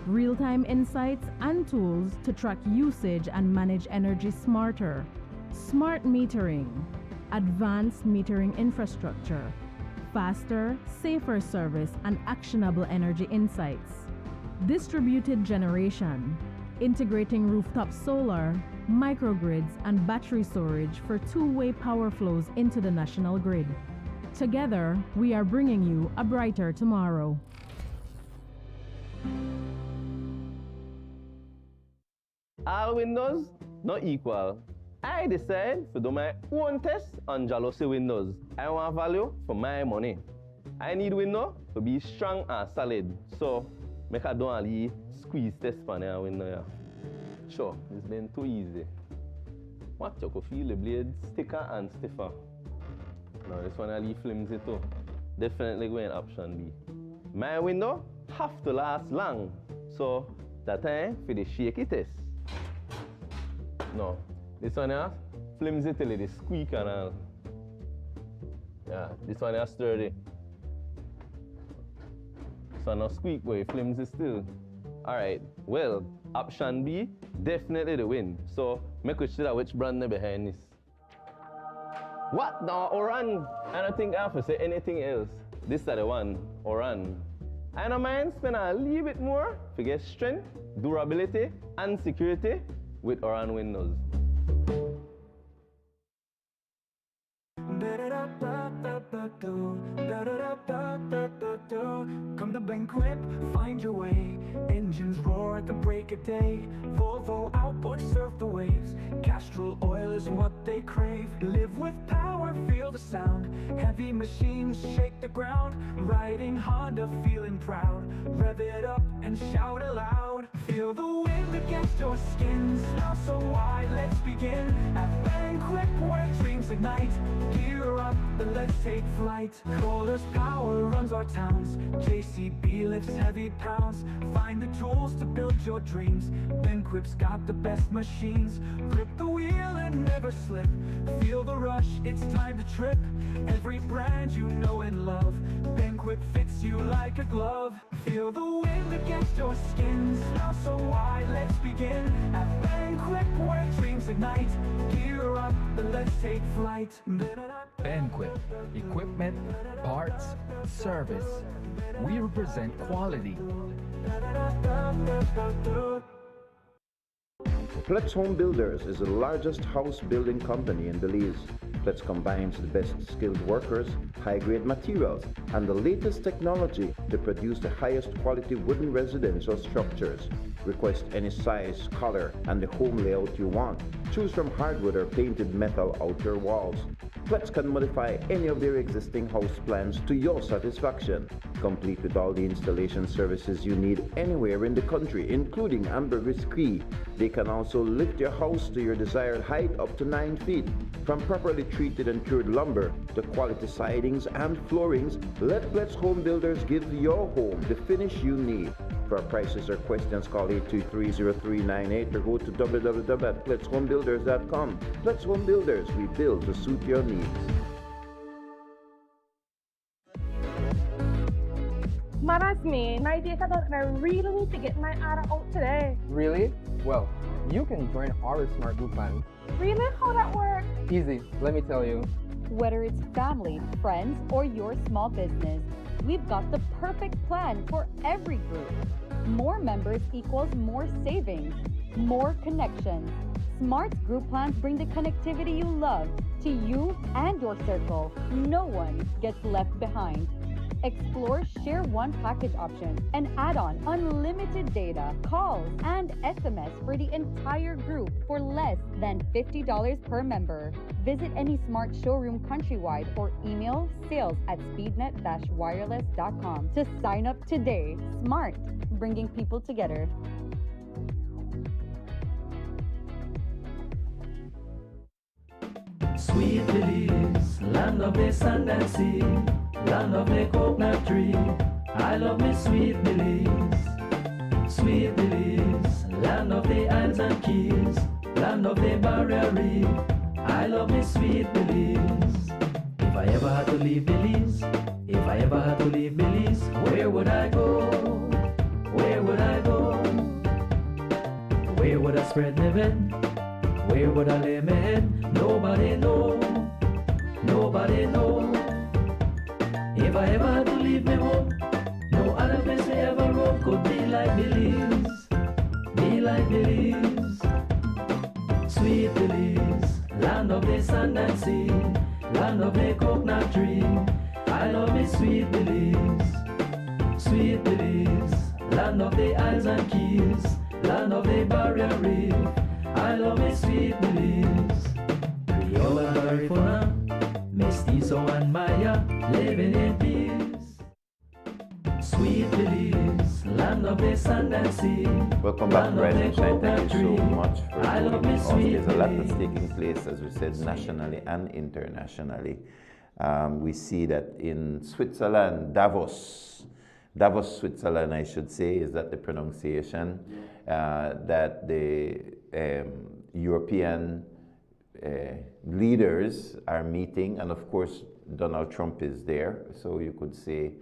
real-time insights and tools to track usage and manage energy smarter, smart metering, advanced metering infrastructure, faster, safer service and actionable energy insights, distributed generation, integrating rooftop solar, microgrids and battery storage for two-way power flows into the national grid. Together, we are bringing you a brighter tomorrow. All windows not equal. I decide to do my own test on Jealousy windows. I want value for my money. I need window to be strong and solid. So, make a don't only squeeze test on your window. Yeah. Sure, it's been too easy. Watch, you can feel the blade thicker and stiffer. Now this one I leave flimsy too. Definitely going option B. My window have to last long. So, that time for the shaky test. No, this one here, flimsy till it squeak and all. Yeah, this one here sturdy. This one not squeak, boy, flimsy still. Alright, well, option B, definitely the win. So, make us sure which brand is behind this. What now, Oran? I don't think I have to say anything else. This is the one, Oran. I don't mind spending a little bit more to get strength, durability, and security with Oran windows. Come to banquet, find your way. Engines roar at the break of day. Volvo outboard surf the waves. Castrol oil is what they they crave. Live with power, feel the sound. Heavy machines shake the ground. Riding Honda, feeling proud. Rev it up and shout aloud. Feel the wind against your skins. Now so wide, let's begin. At Banquet, where dreams ignite. Gear up, and let's take flight. Kohler's power runs our towns. JCB lifts heavy pounds. Find the tools to build your dreams. Banquet's got the best machines. Grip the wheel and never slip. Feel the rush, it's time to trip. Every brand you know and love. Banquet fits you like a glove. Feel the wind against your skins. Now so wide, let's begin. At Banquet, where dreams ignite. Gear up, and let's take flight. Banquet, equipment, parts, service. We represent quality. Plex Home Builders is the largest house building company in Belize. Plex combines the best skilled workers, high-grade materials, and the latest technology to produce the highest quality wooden residential structures. Request any size, color, and the home layout you want. Choose from hardwood or painted metal outer walls. Plex can modify any of their existing house plans to your satisfaction, complete with all the installation services you need anywhere in the country, including ambergris key. They can also lift your house to your desired height up to 9 feet. From properly treated and cured lumber to quality sidings and floorings, let Plex Home Builders give your home the finish you need. For prices or questions, call 823-0398 or go to www.plexhomebuilders.com. Plex Home Builders, we build to suit your needs. Man, that's me. My data done and I really need to get my order out today. Really? Well, you can join our Smart Group plan. Really? How that work? Easy, let me tell you. Whether it's family, friends, or your small business, we've got the perfect plan for every group. More members equals more savings, more connections. Smart group plans bring the connectivity you love to you and your circle. No one gets left behind. Explore Share One package option and add on unlimited data, calls, and SMS for the entire group for less than $50 per member. Visit any Smart showroom countrywide or email sales@speednet-wireless.com to sign up today. Smart, bringing people together. Sweet Belize, land of the sand and sea, land of the coconut tree. I love me sweet Belize. Sweet Belize, land of the islands and keys, land of the barrier reef. I love me sweet Belize. If I ever had to leave Belize, if I ever had to leave Belize, where would I go? Where would I go? Where would I spread my bed? Where would I lay my head? Nobody know. Nobody know. If I ever had to leave me home, no other place I ever roam could be like Belize. Be like Belize. Sweet Belize, land of the sand and sea, land of the coconut tree. I love me sweet Belize. Sweet Belize, land of the islands and keys, land of the barrier reef. I love me sweet Belize. Creole and Garifuna, Mestizo and Maya, living in peace. Sweet Belize, land of the sand and sea. Welcome back, Rise and Shine. Thank you so much for I love me joining us. sweet There's a lot Belize. that's taking place, as we said, nationally and internationally. We see that in Switzerland, Davos, Switzerland, I should say, is that the pronunciation, that the European leaders are meeting, and of course Donald Trump is there, so you could say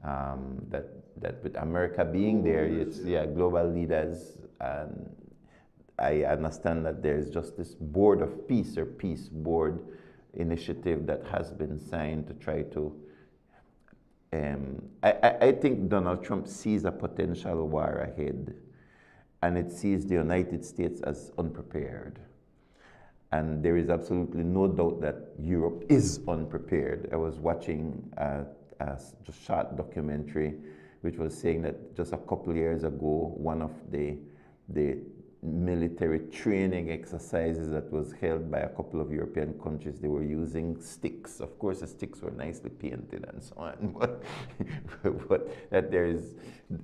that with America being there, it's global leaders, and I understand that there's just this board of peace or peace board initiative that has been signed to try to I think Donald Trump sees a potential war ahead, and it sees the United States as unprepared. And there is absolutely no doubt that Europe is unprepared. I was watching a just short documentary which was saying that just a couple years ago, one of the military training exercises that was held by a couple of European countries. They were using sticks. Of course, the sticks were nicely painted and so on, but that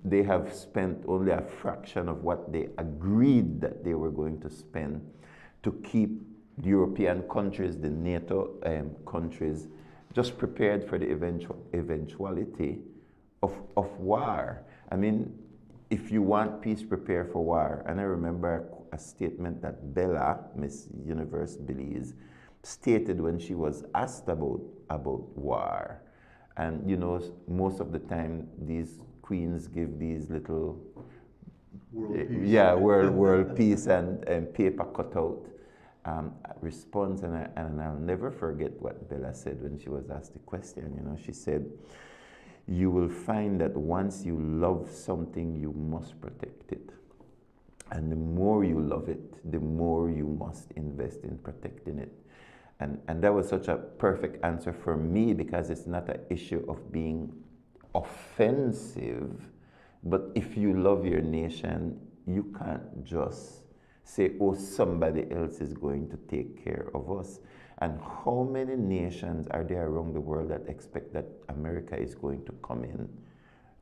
they have spent only a fraction of what they agreed that they were going to spend to keep the European countries, the NATO countries, just prepared for the eventuality of war. I mean, if you want peace, prepare for war. And I remember a statement that Bella, Miss Universe Belize, stated when she was asked about war. And you know, most of the time these queens give these little world peace and paper cutout response. And I'll never forget what Bella said when she was asked the question. You know, she said, "You will find that once you love something, you must protect it. And the more you love it, the more you must invest in protecting it." And that was such a perfect answer for me, because it's not an issue of being offensive, but if you love your nation, you can't just say, oh, somebody else is going to take care of us. And how many nations are there around the world that expect that America is going to come in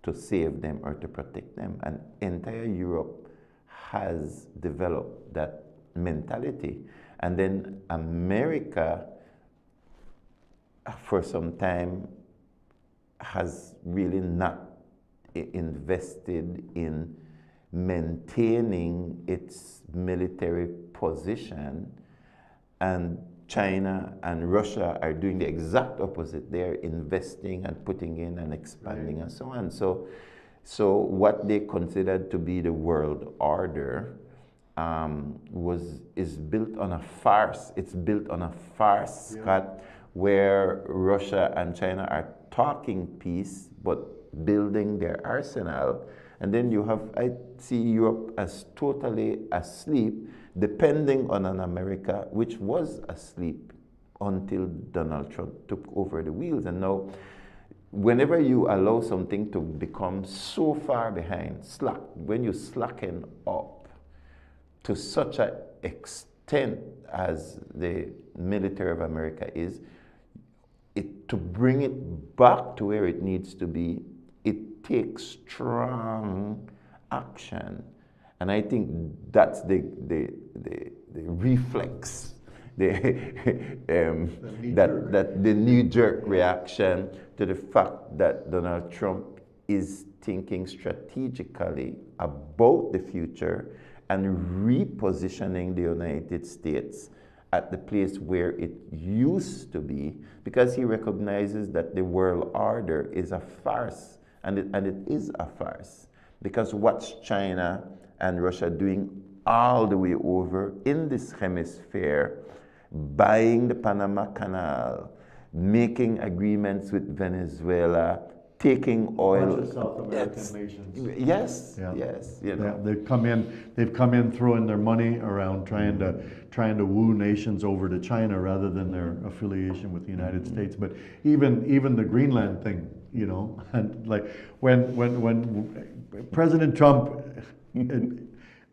to save them or to protect them? And entire Europe has developed that mentality. And then America, for some time, has really not invested in maintaining its military position, and China and Russia are doing the exact opposite. They're investing and putting in and expanding and so on. So what they considered to be the world order is built on a farce. It's built on a farce, Scott, where Russia and China are talking peace, but building their arsenal. And then you have, I see Europe as totally asleep, depending on an America which was asleep until Donald Trump took over the wheels. And now, whenever you allow something to become so far behind, when you slacken up to such an extent as the military of America is, to bring it back to where it needs to be, it takes strong action. And I think that's the reflex, that the knee-jerk reaction to the fact that Donald Trump is thinking strategically about the future and repositioning the United States at the place where it used to be, because he recognizes that the world order is a farce, and it is a farce. Because what's China and Russia doing all the way over in this hemisphere, buying the Panama Canal, making agreements with Venezuela, taking oil. Bunch of South American nations. Yes, Yeah. yes. You know. Yeah, they've come in throwing their money around trying to woo nations over to China rather than their affiliation with the United States. But even the Greenland thing, you know, and like when President Trump,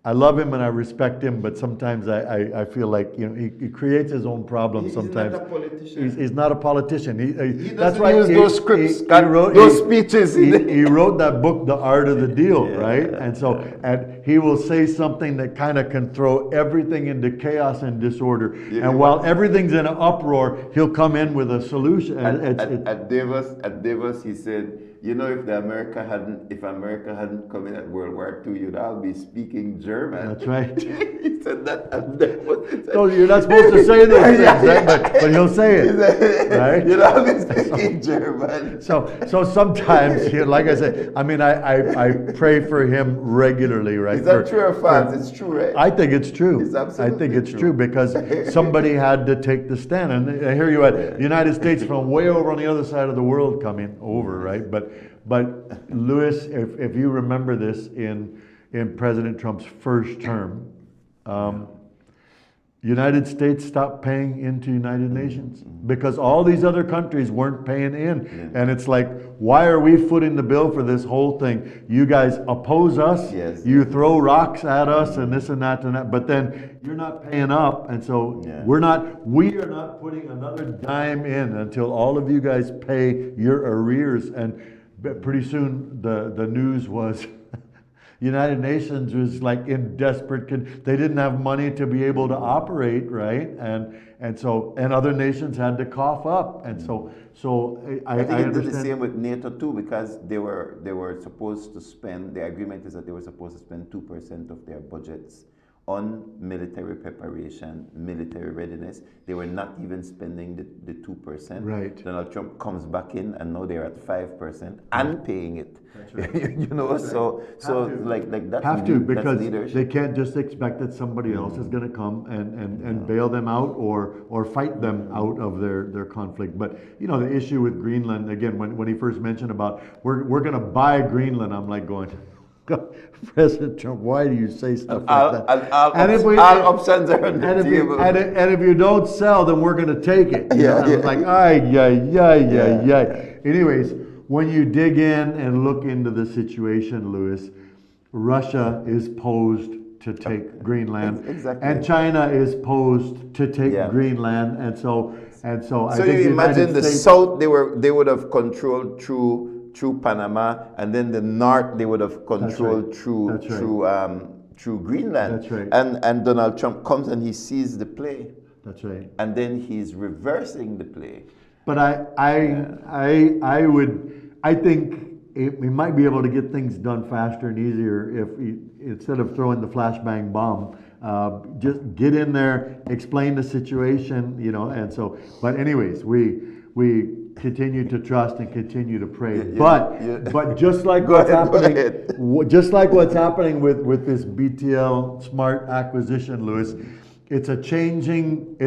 I love him and I respect him, but sometimes I feel like, you know, he creates his own problems. Sometimes not a politician. He's not a politician. He doesn't use those scripts, those speeches. He wrote that book, The Art of the Deal, right? And he will say something that kind of can throw everything into chaos and disorder. Yeah. And while everything's in an uproar, he'll come in with a solution. At Davos, he said, you know, if America hadn't come in at World War II, you'd all be speaking German. That's right. He said that at Davos. So you're not supposed to say those things, right? But he'll say it, right? You'd all be speaking German. So sometimes, like I said, I mean, I pray for him regularly, right? Is that true or false? It's true, right? I think it's true. It's absolutely I think it's true because somebody had to take the stand. And here you had the United States from way over on the other side of the world coming over, right? But Louis, if you remember this in President Trump's first term, United States stopped paying into United Nations because all these other countries weren't paying in. And it's like, why are we footing the bill for this whole thing? You guys oppose us, you throw rocks at us and this and that, but then you're not paying up. And so we are not putting another dime in until all of you guys pay your arrears. And pretty soon the news was United Nations was like in desperate, they didn't have money to be able to operate, right? And so other nations had to cough up. And so I think it understand. did the same with NATO too, because they were supposed to spend, the agreement is that they were supposed to spend 2% of their budgets on military preparation, military readiness. They were not even spending the 2%. Right. Donald Trump comes back in and now they're at 5% and paying it. That's right. You know, That's so right. like that's have to, that's because leadership. they can't just expect that somebody else is going to come and bail them out or fight them out of their conflict. But you know, the issue with Greenland, again, when he first mentioned about we're going to buy Greenland, I'm like going, President Trump, why do you say stuff like that? All options are on the table. And if you don't sell, then we're going to take it. It's like, ay. Anyways, when you dig in and look into the situation, Louis, Russia is posed to take Greenland, and China is posed to take Greenland, and so I think you imagine the South they would have controlled through Panama, and then the North they would have controlled through Greenland. That's right. And Donald Trump comes and he sees the play. That's right. And then he's reversing the play. But I think we might be able to get things done faster and easier if instead of throwing the flashbang bomb, just get in there, explain the situation, you know. And so, but anyways, we continue to trust and continue to pray. But just like what's happening, just like what's happening with this BTL Smart acquisition, Louis. It's a changing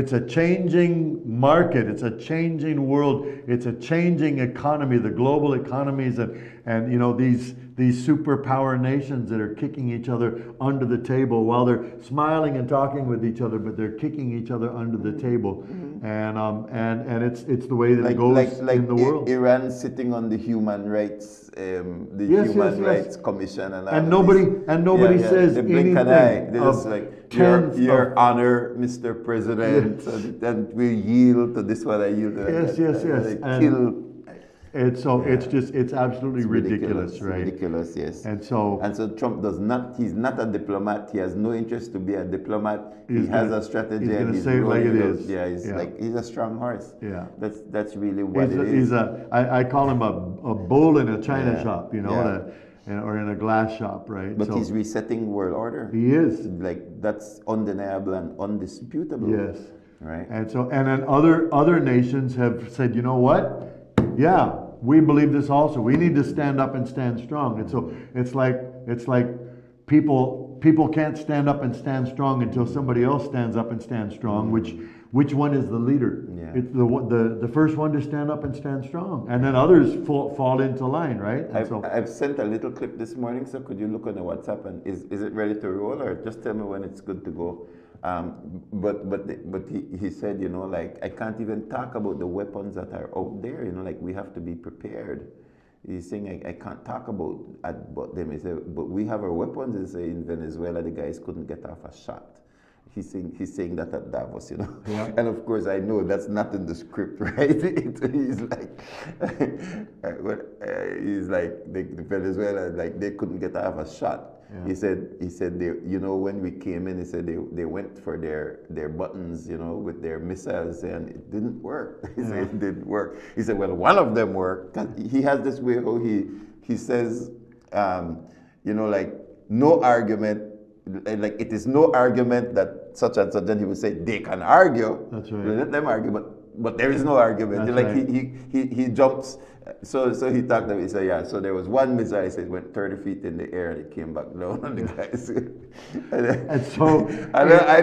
market. It's a changing world. It's a changing economy. The global economies and you know these superpower nations that are kicking each other under the table while they're smiling and talking with each other, but they're kicking each other under the table. And it's the way that it goes in the world. Iran sitting on the human rights, human rights commission, and nobody says they blink anything. An eye. They're just like, Your Honor, Mr. President, and we yield to this one. I yield to that. Yes. It's absolutely ridiculous, right? Ridiculous, yes. And so Trump he's not a diplomat. He has no interest to be a diplomat. He has a strategy. He's going to say it like it is. Yeah, he's a strong horse. Yeah. That's really what it is. I call him a bull in a china shop, you know, or in a glass shop, right? But he's resetting world order. He is. Like, that's undeniable and undisputable. Yes. Right. And then other nations have said, you know what? Yeah, we believe this also. We need to stand up and stand strong. And so it's like people can't stand up and stand strong until somebody else stands up and stands strong. Which one is the leader? Yeah. It's the first one to stand up and stand strong, and then others fall into line, right? I've sent a little clip this morning, so could you look on the WhatsApp and is it ready to roll, or just tell me when it's good to go? But he said, you know, like, I can't even talk about the weapons that are out there, you know, like, we have to be prepared. He's saying, I can't talk about them. He said, but we have our weapons. He said, in Venezuela, the guys couldn't get off a shot. He's saying that at Davos, you know. Yeah. And of course, I know that's not in the script, right? He's like, the Venezuela, like, they couldn't get off a shot. Yeah. He said they, you know, when we came in, he said they went for their buttons, you know, with their missiles, and it didn't work. He said it didn't work. He said, well, one of them worked. He has this way how he says, you know, like, no argument, like, it is no argument that such and such, and he would say they can argue. That's right. Let them argue, but there is no argument. That's like right. he jumps. So he talked about, he said, yeah, so there was one missile, he said, went 30 feet in the air and it came back down on the guys. I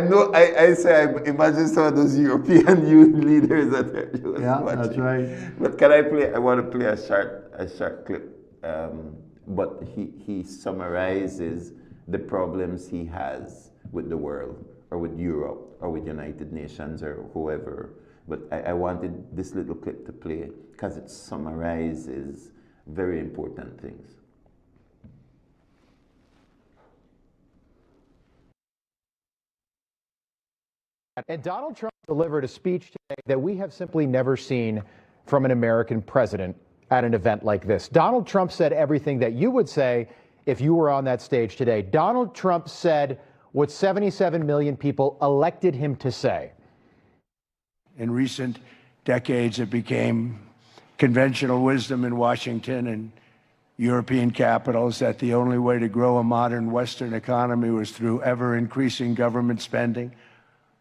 imagine some of those European youth leaders that are just watching. That's right. But I want to play a short clip. But he summarizes the problems he has with the world, or with Europe, or with United Nations or whoever. But I wanted this little clip to play because it summarizes very important things. And Donald Trump delivered a speech today that we have simply never seen from an American president at an event like this. Donald Trump said everything that you would say if you were on that stage today. Donald Trump said what 77 million people elected him to say. In recent decades, it became conventional wisdom in Washington and European capitals that the only way to grow a modern Western economy was through ever-increasing government spending,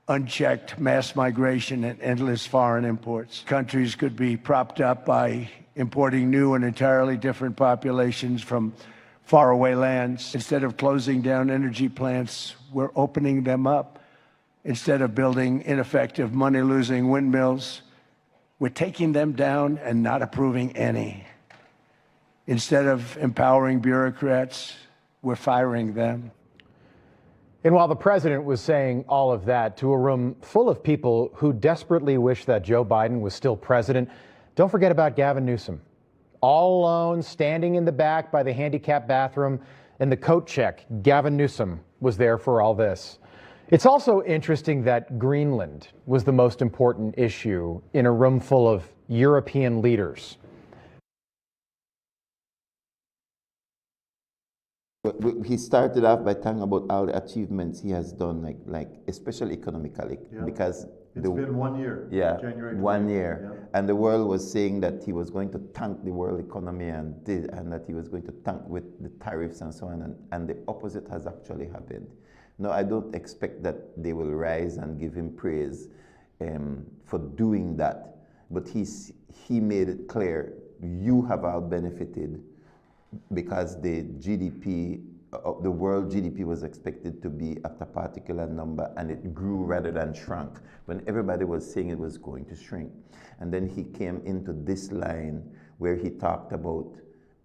unchecked mass migration, and endless foreign imports. Countries could be propped up by importing new and entirely different populations from faraway lands. Instead of closing down energy plants, we're opening them up. Instead of building ineffective, money-losing windmills, we're taking them down and not approving any. Instead of empowering bureaucrats, we're firing them. And while the president was saying all of that to a room full of people who desperately wish that Joe Biden was still president, don't forget about Gavin Newsom. All alone, standing in the back by the handicapped bathroom in the coat check, Gavin Newsom was there for all this. It's also interesting that Greenland was the most important issue in a room full of European leaders. He started off by talking about all the achievements he has done, like especially economically, because it's been 1 year. Yeah, January 1 year, yeah. And the world was saying that he was going to tank the world economy and that he was going to tank with the tariffs and so on, and the opposite has actually happened. No, I don't expect that they will rise and give him praise for doing that, but he made it clear you have all benefited, because the GDP, the world GDP was expected to be at a particular number, and it grew rather than shrunk, when everybody was saying it was going to shrink. And then he came into this line where he talked about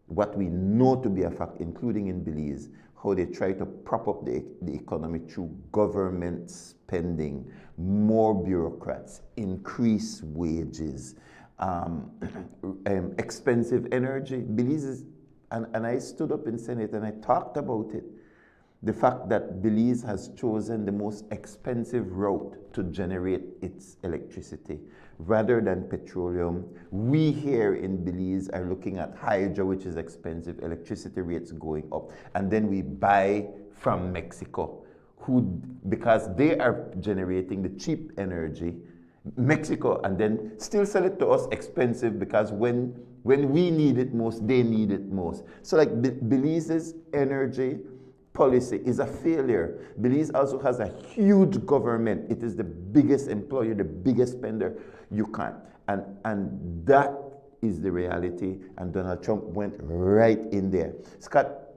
what we know to be a fact, including in Belize, how they try to prop up the economy through government spending, more bureaucrats, increased wages, expensive energy. Belize is, and I stood up in Senate and I talked about it. The fact that Belize has chosen the most expensive route to generate its electricity rather than petroleum. We here in Belize are looking at hydro, which is expensive, electricity rates going up, and then we buy from Mexico, because they are generating the cheap energy, Mexico, and then still sell it to us expensive, because when we need it most, they need it most. So like Belize's energy policy is a failure. Belize also has a huge government. It is the biggest employer, the biggest spender. You can't. And that is the reality. And Donald Trump went right in there.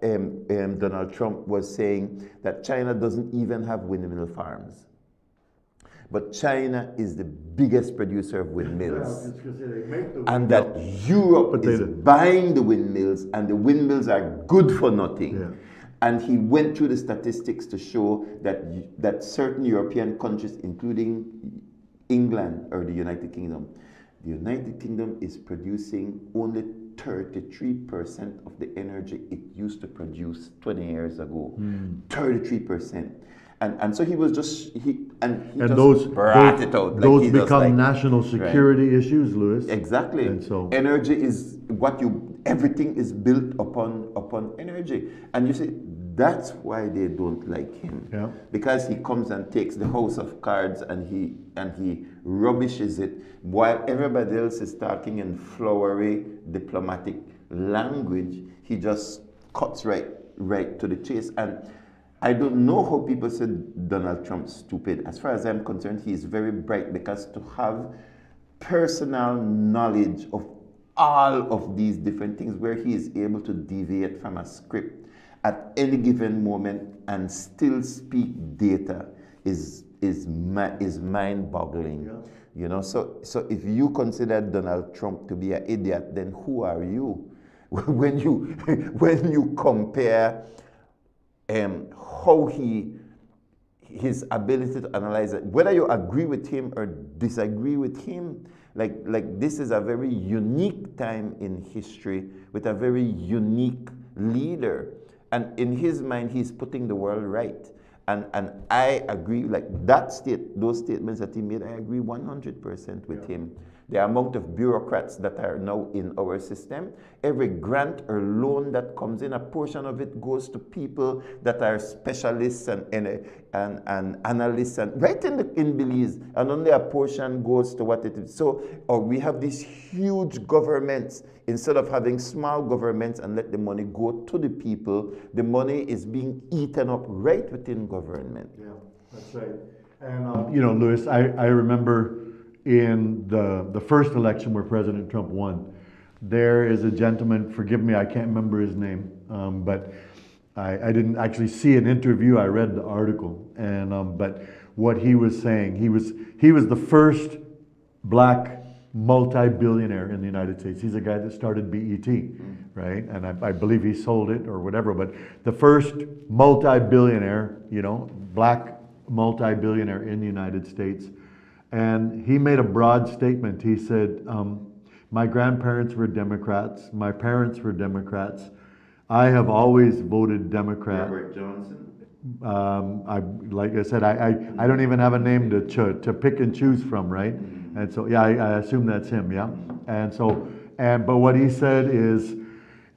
Donald Trump was saying that China doesn't even have windmill farms. But China is the biggest producer of windmills. And that Europe is buying the windmills, and the windmills are good for nothing. Yeah. And he went through the statistics to show that certain European countries, including England or the United Kingdom is producing only 33% of the energy it used to produce 20 years ago. 33%. And so he was just, those brought it out. Those become national security issues, Louis. Exactly. And so energy is everything is built upon energy. And you see, that's why they don't like him. Yeah. Because he comes and takes the house of cards and he rubbishes it, while everybody else is talking in flowery diplomatic language. He just cuts right to the chase. And I don't know how people said Donald Trump's stupid. As far as I'm concerned, he is very bright, because to have personal knowledge of all of these different things, where he is able to deviate from a script at any given moment and still speak data is mind-boggling. Yeah. You know, so if you consider Donald Trump to be an idiot, then who are you? when you compare how he his ability to analyze it, whether you agree with him or disagree with him, like this is a very unique time in history with a very unique leader. And in his mind, he's putting the world right. And I agree, like those statements that he made, I agree 100% with him. The amount of bureaucrats that are now in our system, every grant or loan that comes in, a portion of it goes to people that are specialists and analysts, and right in Belize, and only a portion goes to what it is. So we have these huge governments. Instead of having small governments and let the money go to the people, the money is being eaten up right within government. Yeah, that's right. And you know, Louis, I remember in the first election where President Trump won, there is a gentleman, forgive me, I can't remember his name, but I didn't actually see an interview, I read the article, and but what he was saying, he was the first black multi-billionaire in the United States. He's a guy that started BET, right? And I believe he sold it or whatever, but the first multi-billionaire, you know, black multi-billionaire in the United States. And he made a broad statement. He said, my grandparents were Democrats, my parents were Democrats. I have always voted Democrat. Robert Johnson? Like I said, I don't even have a name to pick and choose from, right? And so, yeah, I assume that's him, yeah? And so, but what he said is,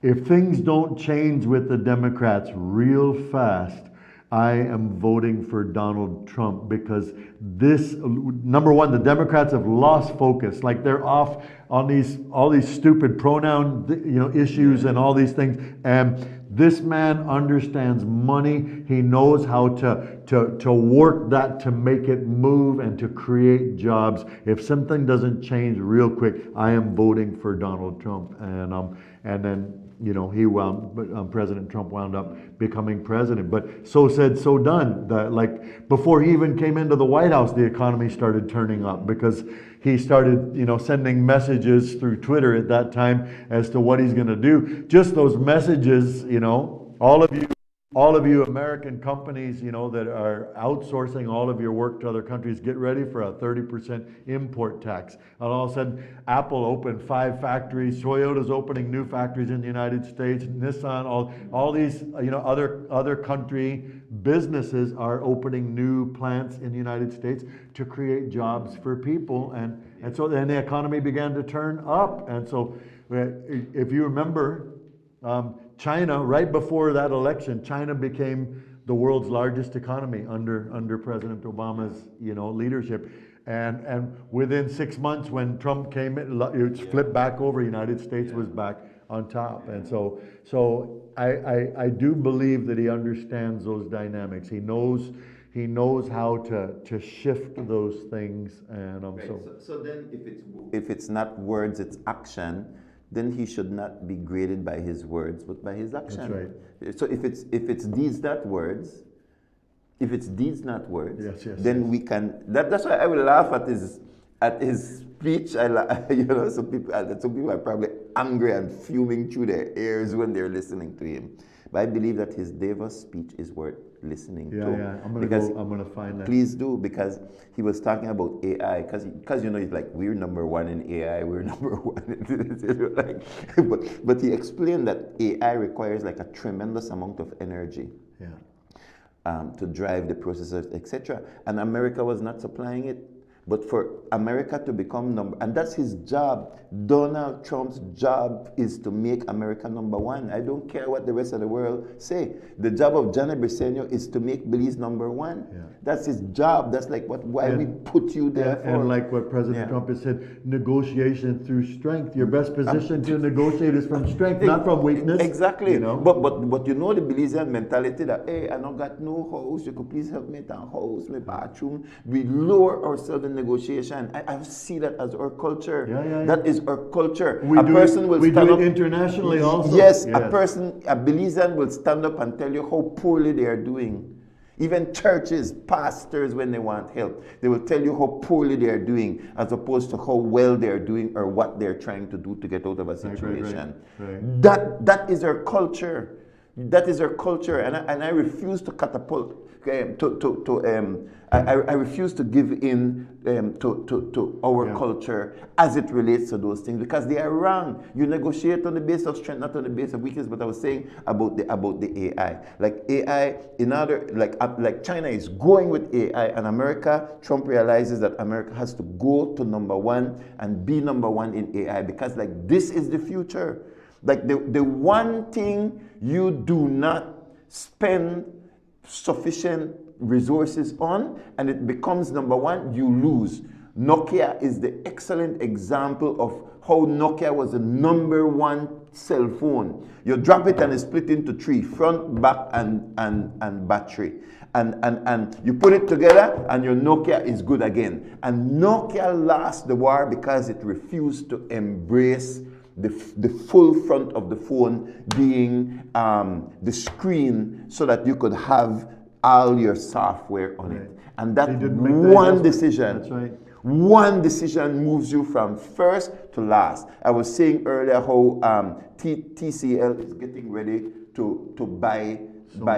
if things don't change with the Democrats real fast, I am voting for Donald Trump, because this, number one, the Democrats have lost focus. Like they're off on all these stupid pronoun, issues and all these things. And this man understands money. He knows how to work that to make it move and to create jobs. If something doesn't change real quick, I am voting for Donald Trump. And then, President Trump wound up becoming president. But so said, so done. Like before he even came into the White House, the economy started turning up, because he started, sending messages through Twitter at that time as to what he's going to do. Just those messages, all of you American companies, that are outsourcing all of your work to other countries, get ready for a 30% import tax. And all of a sudden, Apple opened 5 factories, Toyota's opening new factories in the United States, Nissan, all these, other country businesses are opening new plants in the United States to create jobs for people. And so then the economy began to turn up. And so if you remember, China, right before that election, China became the world's largest economy under President Obama's leadership, and within 6 months when Trump came in, it flipped back over. United States was back on top, and so I do believe that he understands those dynamics. He knows how to shift those things, and right. So then if it's not words, it's action, then he should not be graded by his words, but by his action. That's right. So if it's deeds, not words, yes, then we can. That's why I will laugh at his speech. Some people are probably angry and fuming through their ears when they're listening to him. But I believe that his Davos speech is worth listening to. Yeah, I'm gonna find that. Please do, because he was talking about AI, because it's like, we're number one in AI, we're number one in but he explained that AI requires like a tremendous amount of energy. To drive the processors, etc. And America was not supplying it. But for America to become and that's his job. Donald Trump's job is to make America number one. I don't care what the rest of the world say. The job of Johnny Briseño is to make Belize number one. Yeah. That's his job. That's like why we put you there for. And like what President Trump has said, negotiation through strength. Your best position to negotiate is from strength, not from weakness. Exactly. But the Belizean mentality that, hey, I don't got no house, you could please help me with a house, my bathroom. We lower ourselves in negotiation. I see that as our culture. That is our culture. We do it internationally also. Yes, a Belizean will stand up and tell you how poorly they are doing. Even churches, pastors, when they want help, they will tell you how poorly they are doing, as opposed to how well they are doing or what they're trying to do to get out of a situation. Right. That is our culture. That is our culture, and I refuse to catapult. I refuse to give in to our culture as it relates to those things, because they are wrong. You negotiate on the basis of strength, not on the basis of weakness. But I was saying about the AI, like AI like China is going with AI, and America, Trump realizes that America has to go to number one and be number one in AI, because like this is the future. Like the one thing you do not spend sufficient resources on and it becomes number one, you lose. Nokia is the excellent example of how Nokia was the number one cell phone. You drop it and it's split into three: front, back, and battery. And you put it together and your Nokia is good again. And Nokia lost the war because it refused to embrace the full front of the phone being the screen, so that you could have all your software on it. And that one decision, that's right. One decision moves you from first to last. I was saying earlier how TCL is getting ready to buy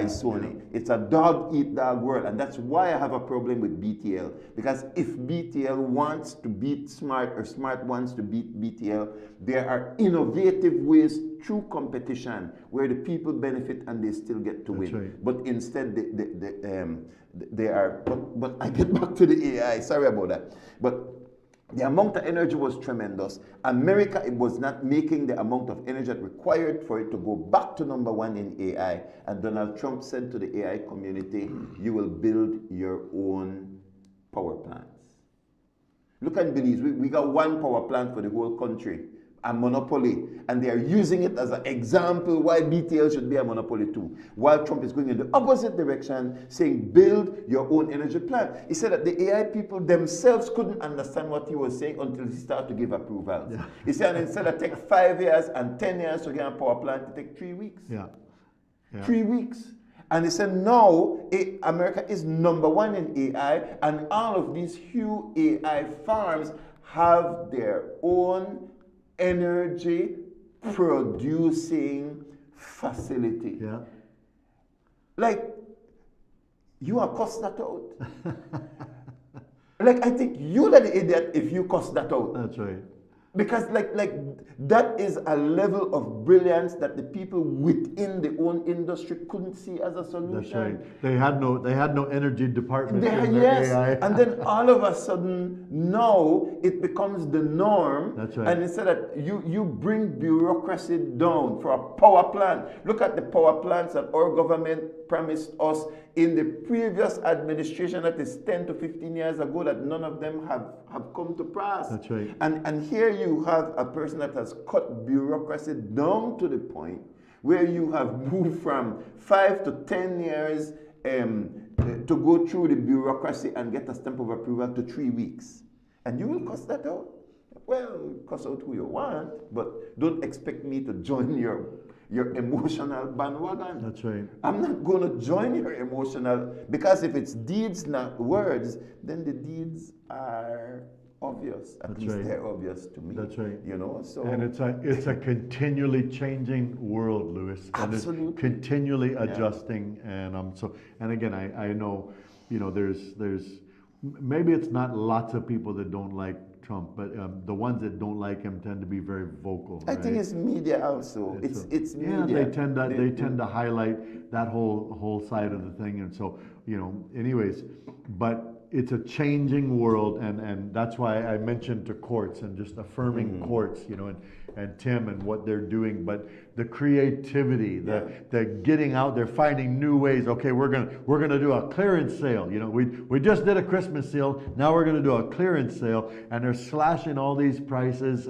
Sony. It's a dog-eat-dog world, and that's why I have a problem with BTL. Because if BTL wants to beat Smart, or Smart wants to beat BTL, there are innovative ways through competition where the people benefit and they still get to win. Right. But instead, they are. But I get back to the AI. Sorry about that. But the amount of energy was tremendous. America, it was not making the amount of energy required for it to go back to number one in AI. And Donald Trump said to the AI community, you will build your own power plants. Look at Belize. We got one power plant for the whole country, a monopoly, and they are using it as an example why BTL should be a monopoly too. While Trump is going in the opposite direction, saying build your own energy plant. He said that the AI people themselves couldn't understand what he was saying until he started to give approvals. Yeah. He said instead of take 5 years and 10 years to get a power plant, it take 3 weeks. Yeah. 3 weeks. And he said now America is number one in AI, and all of these huge AI farms have their own energy producing facility. Yeah. Like, you are cost that out. Like, I think you're the idiot if you cost that out. That's right. Because like that is a level of brilliance that the people within the own industry couldn't see as a solution. That's right. They had no energy department in their yes. AI. And then all of a sudden now it becomes the norm. That's right. And instead that you bring bureaucracy down for a power plant. Look at the power plants that our government promised us in the previous administration, that is 10 to 15 years ago, that none of them have come to pass. That's right. And here you have a person that has cut bureaucracy down to the point where you have moved from 5 to 10 years to go through the bureaucracy and get a stamp of approval to 3 weeks. And you will cost that out. Well, cost out who you want, but don't expect me to join your emotional bandwagon. That's right. I'm not going to join your emotional, because if it's deeds, not words, then the deeds are obvious. At least they're obvious to me. That's right. You know, so and it's a continually changing world, Louis. Absolutely. And it's continually adjusting, and and again, I know, there's maybe it's not lots of people that don't like Trump, but the ones that don't like him tend to be very vocal. I think it's media also. It's yeah, media. they tend to highlight that whole side of the thing, and so anyways, but it's a changing world, and that's why I mentioned to courts and just affirming courts, and Tim and what they're doing, but the creativity, the getting out there, finding new ways. Okay, we're gonna do a clearance sale. We just did a Christmas sale. Now we're gonna do a clearance sale, and they're slashing all these prices,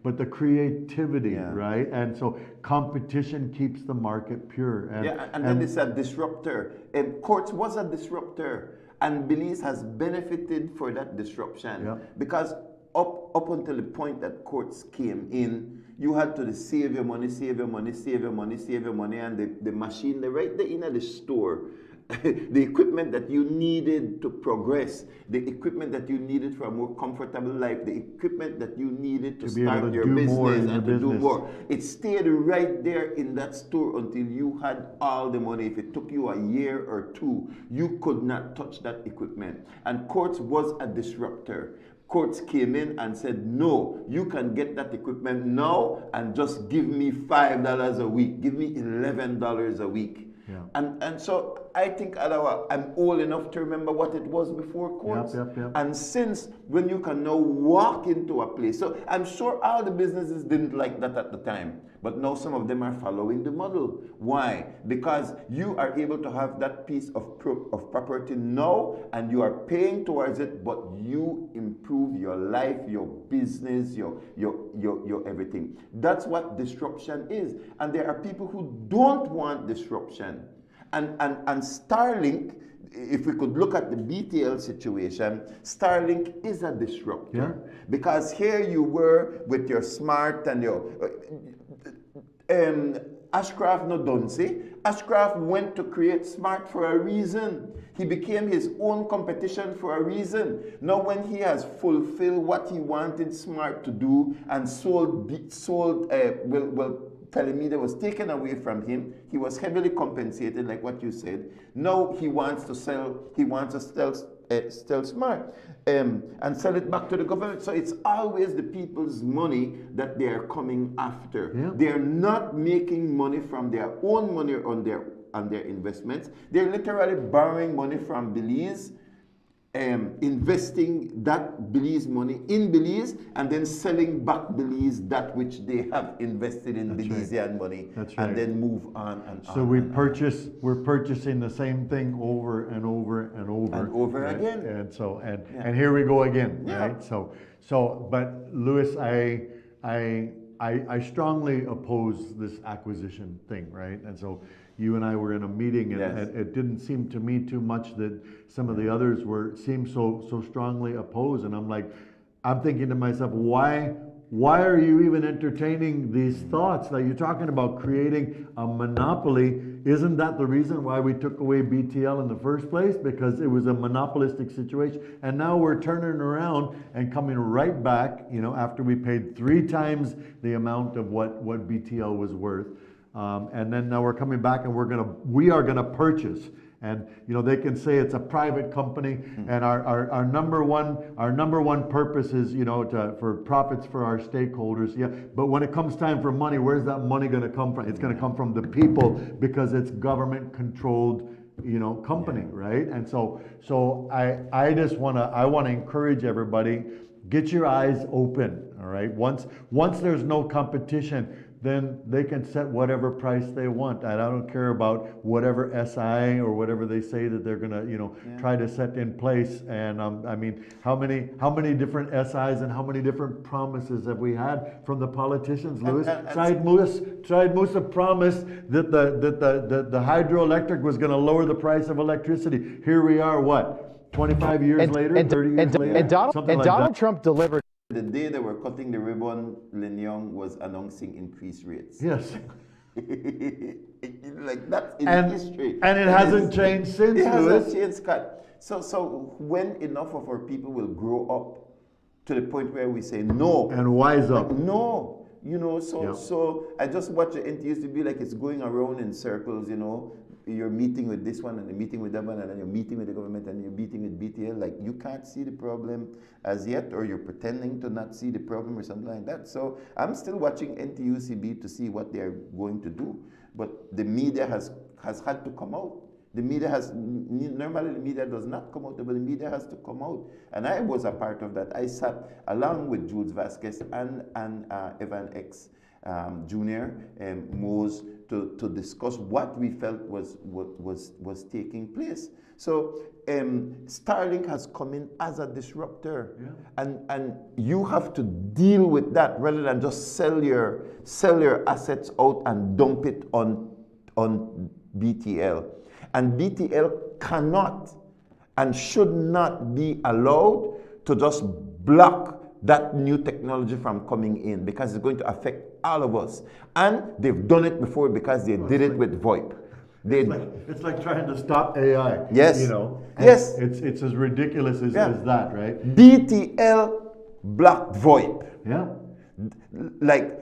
but the creativity, right? And so competition keeps the market pure. And then it's a disruptor. Courts was a disruptor, and Belize has benefited for that disruption because up until the point that courts came in, you had to save your money, and the machine, they right there in the store. the equipment that you needed to progress, the equipment that you needed for a more comfortable life, the equipment that you needed to start your business and to do more. It stayed right there in that store until you had all the money. If it took you a year or two, you could not touch that equipment. And Quartz was a disruptor. Quartz came in and said, no, you can get that equipment now and just give me $5 a week. Give me $11 a week. Yeah. And so I think I'm old enough to remember what it was before Quartz. Yep. And since when you can now walk into a place. So I'm sure all the businesses didn't like that at the time. But now some of them are following the model. Why? Because you are able to have that piece of property now and you are paying towards it, but you improve your life, your business, your everything. That's what disruption is. And there are people who don't want disruption. And Starlink, if we could look at the BTL situation, Starlink is a disruptor. Yeah. Because here you were with your smart and your Ashcraft no Dunsi. Ashcraft went to create smart for a reason. He became his own competition for a reason. Now when he has fulfilled what he wanted smart to do and telemedia was taken away from him, he was heavily compensated, like what you said. Now he wants to sell smart and sell it back to the government. So it's always the people's money that they are coming after. Yeah. They're not making money from their own money on their investments. They're literally borrowing money from Belize, investing that Belize money in Belize, and then selling back Belize that which they have invested in Belizean money, and then move on and on. So we're purchasing the same thing over and over and over. And over right? again. And here we go again, right? So, but Louis, I strongly oppose this acquisition thing, right? And so you and I were in a meeting, and it didn't seem to me too much that some of the others seemed so strongly opposed. And I'm thinking to myself, why are you even entertaining these thoughts? That you're talking about creating a monopoly. Isn't that the reason why we took away BTL in the first place? Because it was a monopolistic situation. And now we're turning around and coming right back, after we paid 3 times the amount of what BTL was worth. And then now we're coming back and we are gonna purchase. And they can say it's a private company, and our number one purpose is for profits for our stakeholders. Yeah, but when it comes time for money, where's that money going to come from? It's going to come from the people, because it's government controlled company, right? And so I just want to encourage everybody, get your eyes open. All right, once there's no competition, then they can set whatever price they want. And I don't care about whatever SI or whatever they say that they're gonna, try to set in place. And I mean, how many different SIs and how many different promises have we had from the politicians, Louis? Said Musa promised that the hydroelectric was gonna lower the price of electricity. Here we are, what, 25 years later, 30 years later? And Donald Trump delivered. The day they were cutting the ribbon, Lin Young was announcing increased rates. Yes. Like that's in history. And it hasn't changed since, It hasn't changed, Scott. So when enough of our people will grow up to the point where we say no. And wise up. Like, no. So I just watch the NTUs be like it's going around in circles, You're meeting with this one and you're meeting with that one, and then you're meeting with the government and you're meeting with BTL. Like you can't see the problem as yet, or you're pretending to not see the problem or something like that. So I'm still watching NTUCB to see what they're going to do. But the media has had to come out. Normally the media does not come out, but the media has to come out. And I was a part of that. I sat along with Jules Vasquez and Evan X. Jr. Mose to discuss what we felt was taking place. So Starlink has come in as a disruptor, and you have to deal with that rather than just sell your assets out and dump it on BTL. And BTL cannot and should not be allowed to just block that new technology from coming in, because it's going to affect all of us. And they've done it before because they did it with VoIP. It's like trying to stop AI. Yes. You know. Yes. It's as ridiculous as that, right? BTL blocked VoIP. Yeah. Like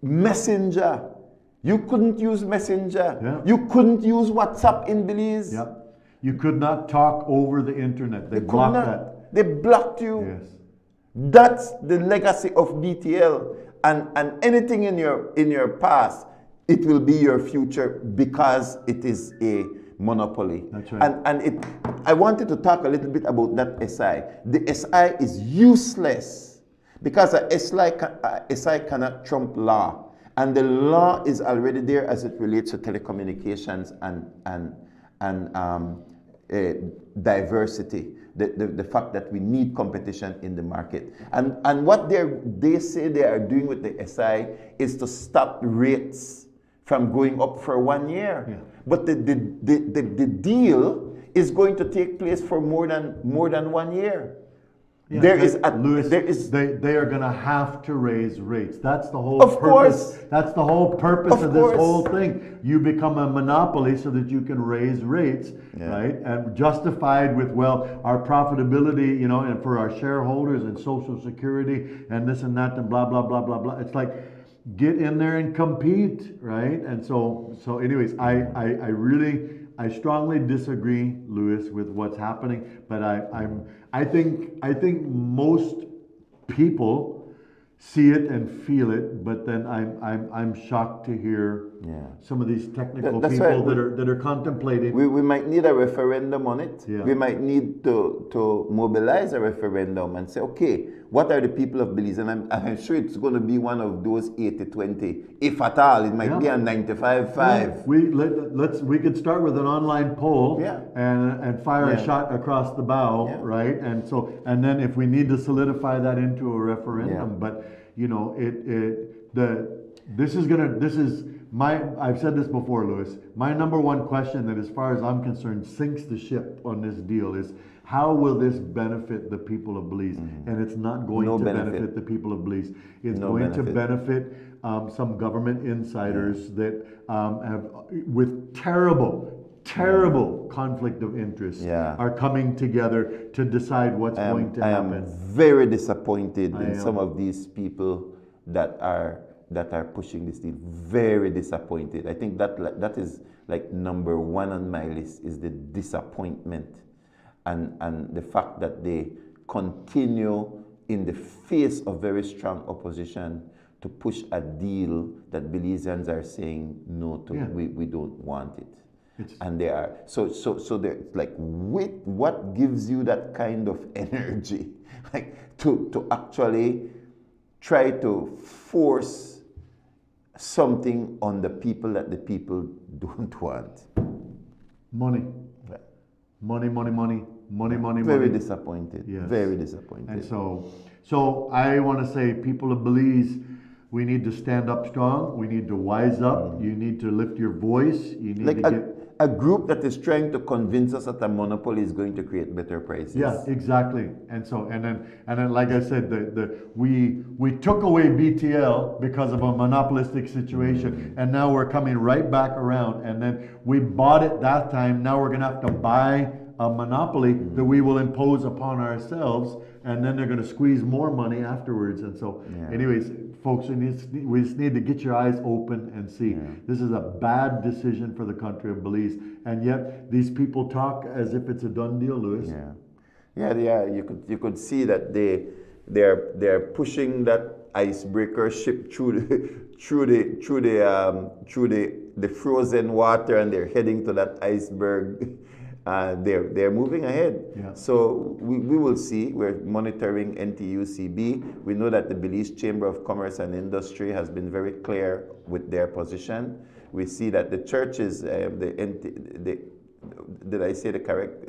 Messenger. You couldn't use Messenger. Yeah. You couldn't use WhatsApp in Belize. Yeah. You could not talk over the internet. They blocked that. They blocked you. Yes. That's the legacy of BTL. And anything in your past, it will be your future because it is a monopoly. That's right. And I wanted to talk a little bit about that SI. The SI is useless because a SI cannot trump law. And the law is already there as it relates to telecommunications and diversity. The fact that we need competition in the market. And what they say they are doing with the SI is to stop rates from going up for 1 year. Yeah. But the deal is going to take place for more than 1 year. Yeah, They are going to have to raise rates. That's the whole Of purpose. course. That's the whole purpose of this course. whole thing. You become a monopoly so that you can raise rates, right? And justified with, well, our profitability, you know, and for our shareholders and Social Security and this and that and blah, blah, blah, blah, blah. It's like, get in there and compete, right? And so anyways, I strongly disagree, Louis, with what's happening, but I think most people see it and feel it, but then I'm shocked to hear some of these technical That's people right. that are contemplating. We might need a referendum on it. Yeah. We might need to mobilize a referendum and say, okay, what are the people of Belize? And I'm sure it's going to be one of those 80-20, if at all. It might be a 95-5. Yeah. We could start with an online poll and fire a Yeah. shot across the bow, right? And then if we need to solidify that into a referendum, but you know, I've said this before, Louis. My number one question that, as far as I'm concerned, sinks the ship on this deal is, how will this benefit the people of Belize? And it's not going to benefit the people of Belize. It's going to benefit some government insiders that have, with terrible conflict of interest, are coming together to decide what's going to happen. I am very disappointed in some of these people that are pushing this deal. Very disappointed. I think that is like number one on my list, is the disappointment and the fact that they continue in the face of very strong opposition to push a deal that Belizeans are saying no to. We don't want it. And they are so they're like, what gives you that kind of energy, like to actually try to force something on the people that the people don't want? Money. Money. Very disappointed. Yes. Very disappointed. And so I want to say, people of Belize, we need to stand up strong. We need to wise up. You need to lift your voice. You need to get a group that is trying to convince us that a monopoly is going to create better prices. Yeah, exactly. And then, like I said, we took away BTL because of a monopolistic situation, and now we're coming right back around. And then we bought it that time. Now we're going to have to buy a monopoly that we will impose upon ourselves, and then they're going to squeeze more money afterwards. And so, anyways, folks, we just need to get your eyes open and see. This is a bad decision for the country of Belize, and yet these people talk as if it's a done deal, Louis. Yeah. You could see that they're pushing that icebreaker ship through the frozen water, and they're heading to that iceberg. They're moving ahead. So we will see. We're monitoring NTUCB. We know that the Belize Chamber of Commerce and Industry has been very clear with their position. We see that the churches, did I say the correct?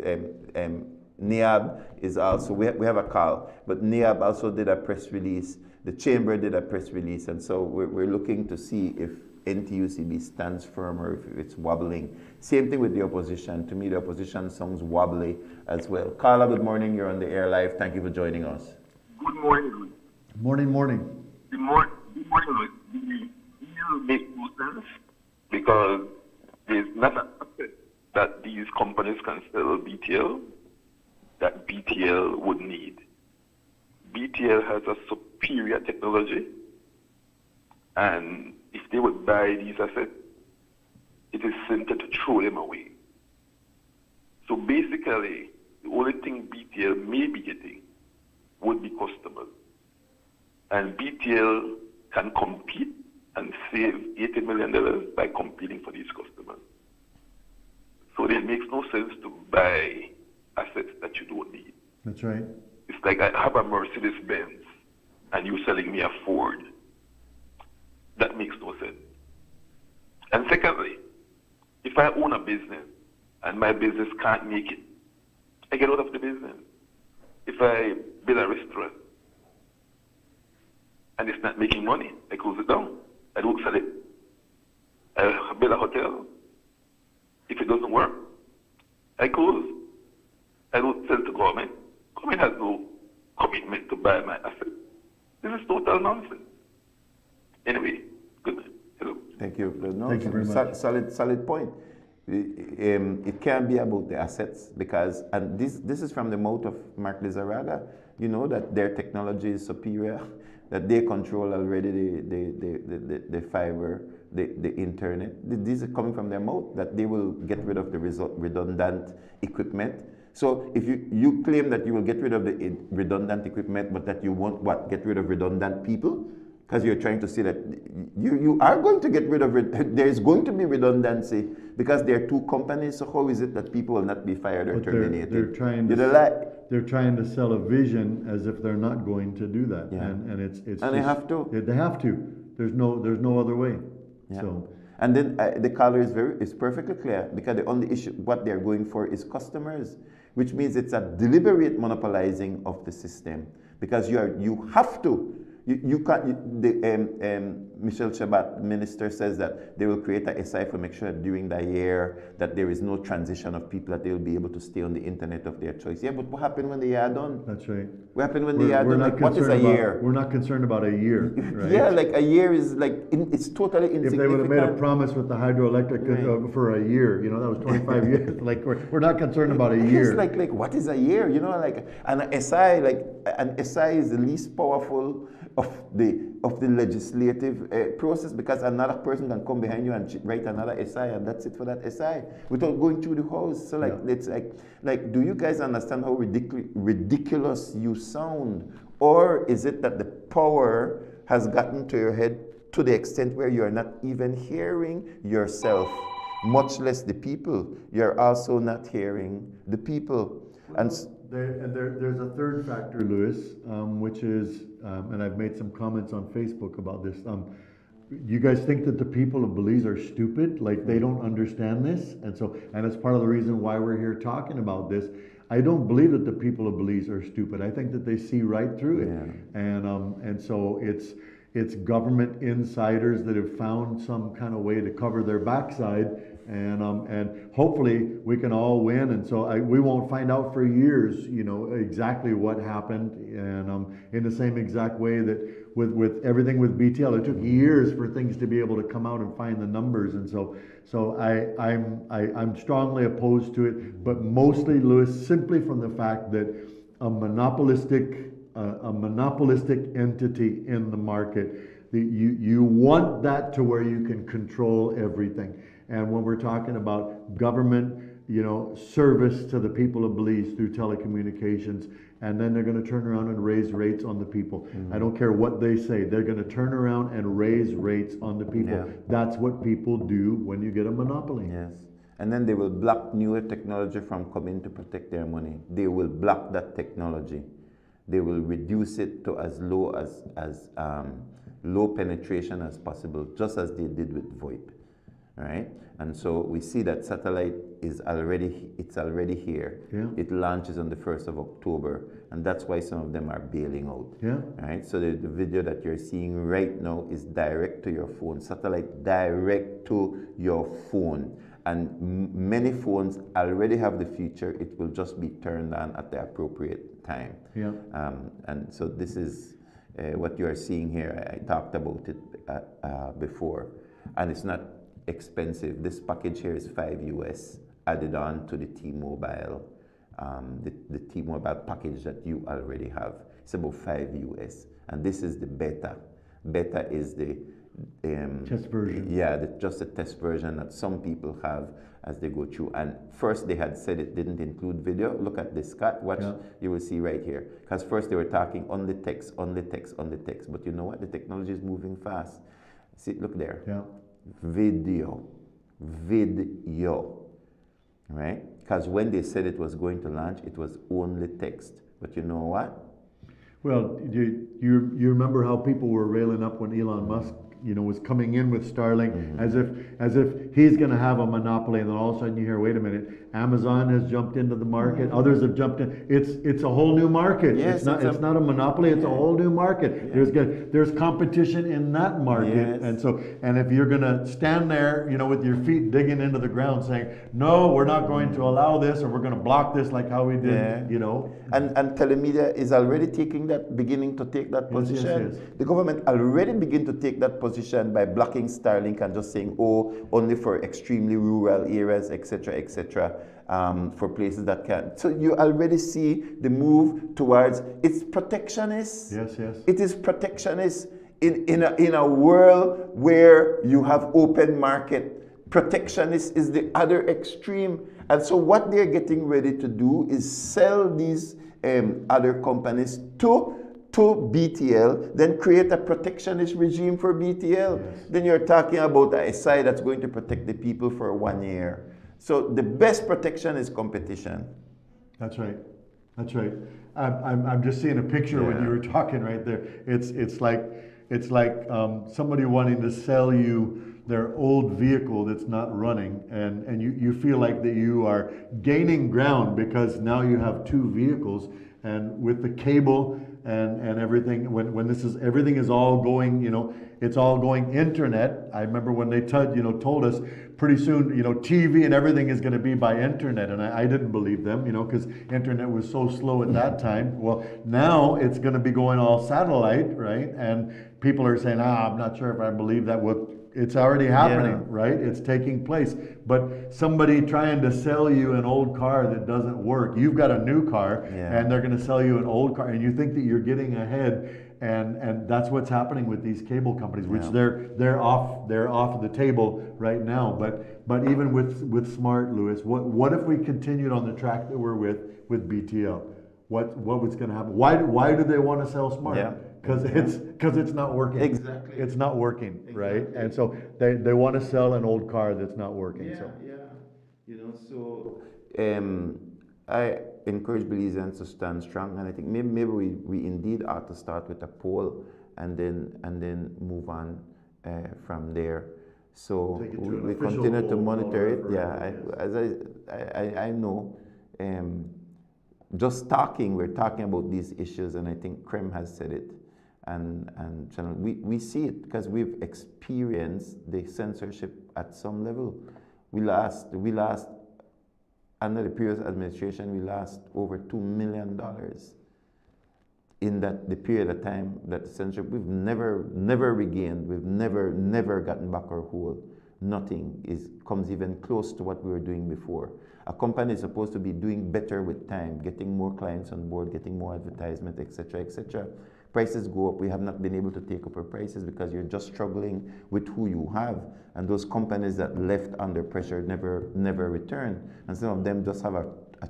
NIAB is also, we have a call, but NIAB also did a press release. The chamber did a press release, and so we're looking to see if NTUCB stands firm or if it's wobbling. Same thing with the opposition. To me, the opposition sounds wobbly as well. Carla, good morning. You're on the air live. Thank you for joining us. Good morning. Morning. Good morning. The deal makes no sense because there's companies can sell BTL that BTL would need. BTL has a superior technology, and if they would buy these assets, it is simpler to throw them away. So basically, the only thing BTL may be getting would be customers. And BTL can compete and save $80 million by competing for these customers. So it makes no sense to buy assets that you don't need. That's right. It's like I have a Mercedes-Benz and you're selling me a Ford. That makes no sense. And secondly, if I own a business and my business can't make it, I get out of the business. If I build a restaurant and it's not making money, I close it down. I don't sell it. I build a hotel. If it doesn't work, I close. I don't sell to government. Government has no commitment to buy my assets. This is total nonsense. Anyway, good night. Hello. Thank you. No, Thank you very much. Solid point. It can be about the assets because, and this is from the mouth of Mark Lizarraga, you know that their technology is superior, that they control already the fiber, the internet. These are coming from their mouth, that they will get rid of the redundant equipment. So if you claim that you will get rid of the redundant equipment, but that you won't get rid of redundant people, because you're trying to say that you are going to get rid of it. There is going to be redundancy because there are two companies. So how is it that people will not be fired or terminated? They're trying to sell a vision as if they're not going to do that, Yeah. and it's And just, they have to. They have to. There's no other way. Yeah. So. And then the caller is perfectly clear because the only issue what they're going for is customers, which means it's a deliberate monopolizing of the system because you have to. You can't. Michelle Shabat, minister, says that they will create a SI for make sure that during the year that there is no transition of people, that they will be able to stay on the internet of their choice. Yeah, but what happened when the year done? That's right. What happened when the year done? Like, what is a year? We're not concerned about a year, right? Yeah, like a year is like it's totally insignificant. If they would have made a promise with the hydroelectric for a year, that was 25 years. Like we're not concerned about a year. It's like what is a year? Like an SI, like an SI is the least powerful of the legislative process because another person can come behind you and write another SI and that's it for that SI without going through the house. So it's like do you guys understand how ridiculous you sound? Or is it that the power has gotten to your head to the extent where you are not even hearing yourself, much less the people? You're also not hearing the people. There's a third factor, Lewis, which is, and I've made some comments on Facebook about this. You guys think that the people of Belize are stupid, like they don't understand this, and it's part of the reason why we're here talking about this. I don't believe that the people of Belize are stupid. I think that they see right through it, and so it's government insiders that have found some kind of way to cover their backside. And hopefully we can all win. And so we won't find out for years, exactly what happened. And in the same exact way that with everything with BTL, it took years for things to be able to come out and find the numbers. And so I'm strongly opposed to it, but mostly, Lewis, simply from the fact that a monopolistic entity in the market, you want that to where you can control everything. And when we're talking about government, service to the people of Belize through telecommunications, and then they're going to turn around and raise rates on the people. I don't care what they say. They're going to turn around and raise rates on the people. Yeah. That's what people do when you get a monopoly. Yes. And then they will block newer technology from coming to protect their money. They will block that technology. They will reduce it to as low as low penetration as possible, just as they did with VoIP. Right? And so we see that satellite is already here. Yeah. It launches on the 1st of October, and that's why some of them are bailing out. Yeah. Right? So the video that you're seeing right now is direct to your phone, satellite direct to your phone. And many phones already have the feature. It will just be turned on at the appropriate time. Yeah. And so this is what you are seeing here. I talked about it before, and it's not expensive. This package here is $5 US, added on to the T-Mobile, the T-Mobile package that you already have. It's about $5 US, and this is the beta. Beta is the test version. Yeah, just a test version that some people have as they go through. And first they had said it didn't include video. Look at this, Scott. Watch, you will see right here. Because first they were talking only text, only text, only text. But you know what? The technology is moving fast. See, look there. Yeah. Video. Right? Because when they said it was going to launch, it was only text. But you know what? Well, you remember how people were railing up when Elon Musk, was coming in with Starlink, as if he's going to have a monopoly, and then all of a sudden you hear, wait a minute, Amazon has jumped into the market, others have jumped in. It's a whole new market. Yes, it's not a monopoly. It's a whole new market. Yeah. There's competition in that market, and if you're going to stand there, with your feet digging into the ground, saying, no, we're not going to allow this, or we're going to block this, like how we did, And telemedia is already beginning to take that position. Yes. The government already begin to take that position by blocking Starlink and just saying, only for extremely rural areas, etc., for places that can. So you already see the move towards, it's protectionist. Yes. It is protectionist in a world where you have open market. Protectionist is the other extreme. And so what they're getting ready to do is sell these other companies to BTL, then create a protectionist regime for BTL. Yes. Then you're talking about a side that's going to protect the people for 1 year. So the best protection is competition. That's right. I'm just seeing a picture when you were talking right there. It's like somebody wanting to sell you their old vehicle that's not running, and you feel like that you are gaining ground because now you have two vehicles, and with the cable and everything, when everything is all going, it's all going internet. I remember when they told us pretty soon, TV and everything is going to be by internet, and I didn't believe them, because internet was so slow at that time. Well, now it's going to be going all satellite, right? And people are saying, I'm not sure if I believe that. Well, it's already happening, right? It's taking place. But somebody trying to sell you an old car that doesn't work, you've got a new car, and they're going to sell you an old car, and you think that you're getting ahead, and that's what's happening with these cable companies, which they're off the table right now. But even with Smart, Louis, what if we continued on the track that we're with BTL? What was going to happen? Why do they want to sell Smart? Because it's not working. Exactly. It's not working, right? And so they want to sell an old car that's not working. I encourage Belizeans to stand strong, and I think maybe we indeed ought to start with a poll and then move on from there. So we continue to monitor it. I know. Just talking, we're talking about these issues, and I think Krem has said it. And we see it because we've experienced the censorship at some level. We lost under the previous administration, we lost over $2 million in the period of time that the censorship. We've never regained. We've never gotten back our whole. Nothing comes even close to what we were doing before. A company is supposed to be doing better with time, getting more clients on board, getting more advertisement, etc. Prices go up. We have not been able to take up our prices because you're just struggling with who you have. And those companies that left under pressure never return. And some of them just have a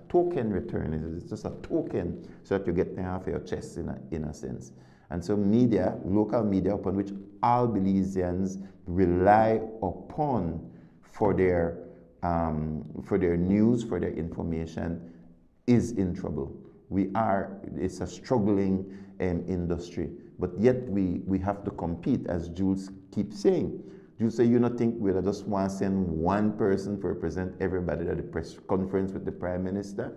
token return. It's just a token so that you get half of your chest in a sense. And so media, local media, upon which all Belizeans rely upon for their news, for their information, is in trouble. It's a struggling industry, but yet we have to compete, as Jules keeps saying. Jules say, you don't think we'll just want to send one person to represent everybody at the press conference with the Prime Minister?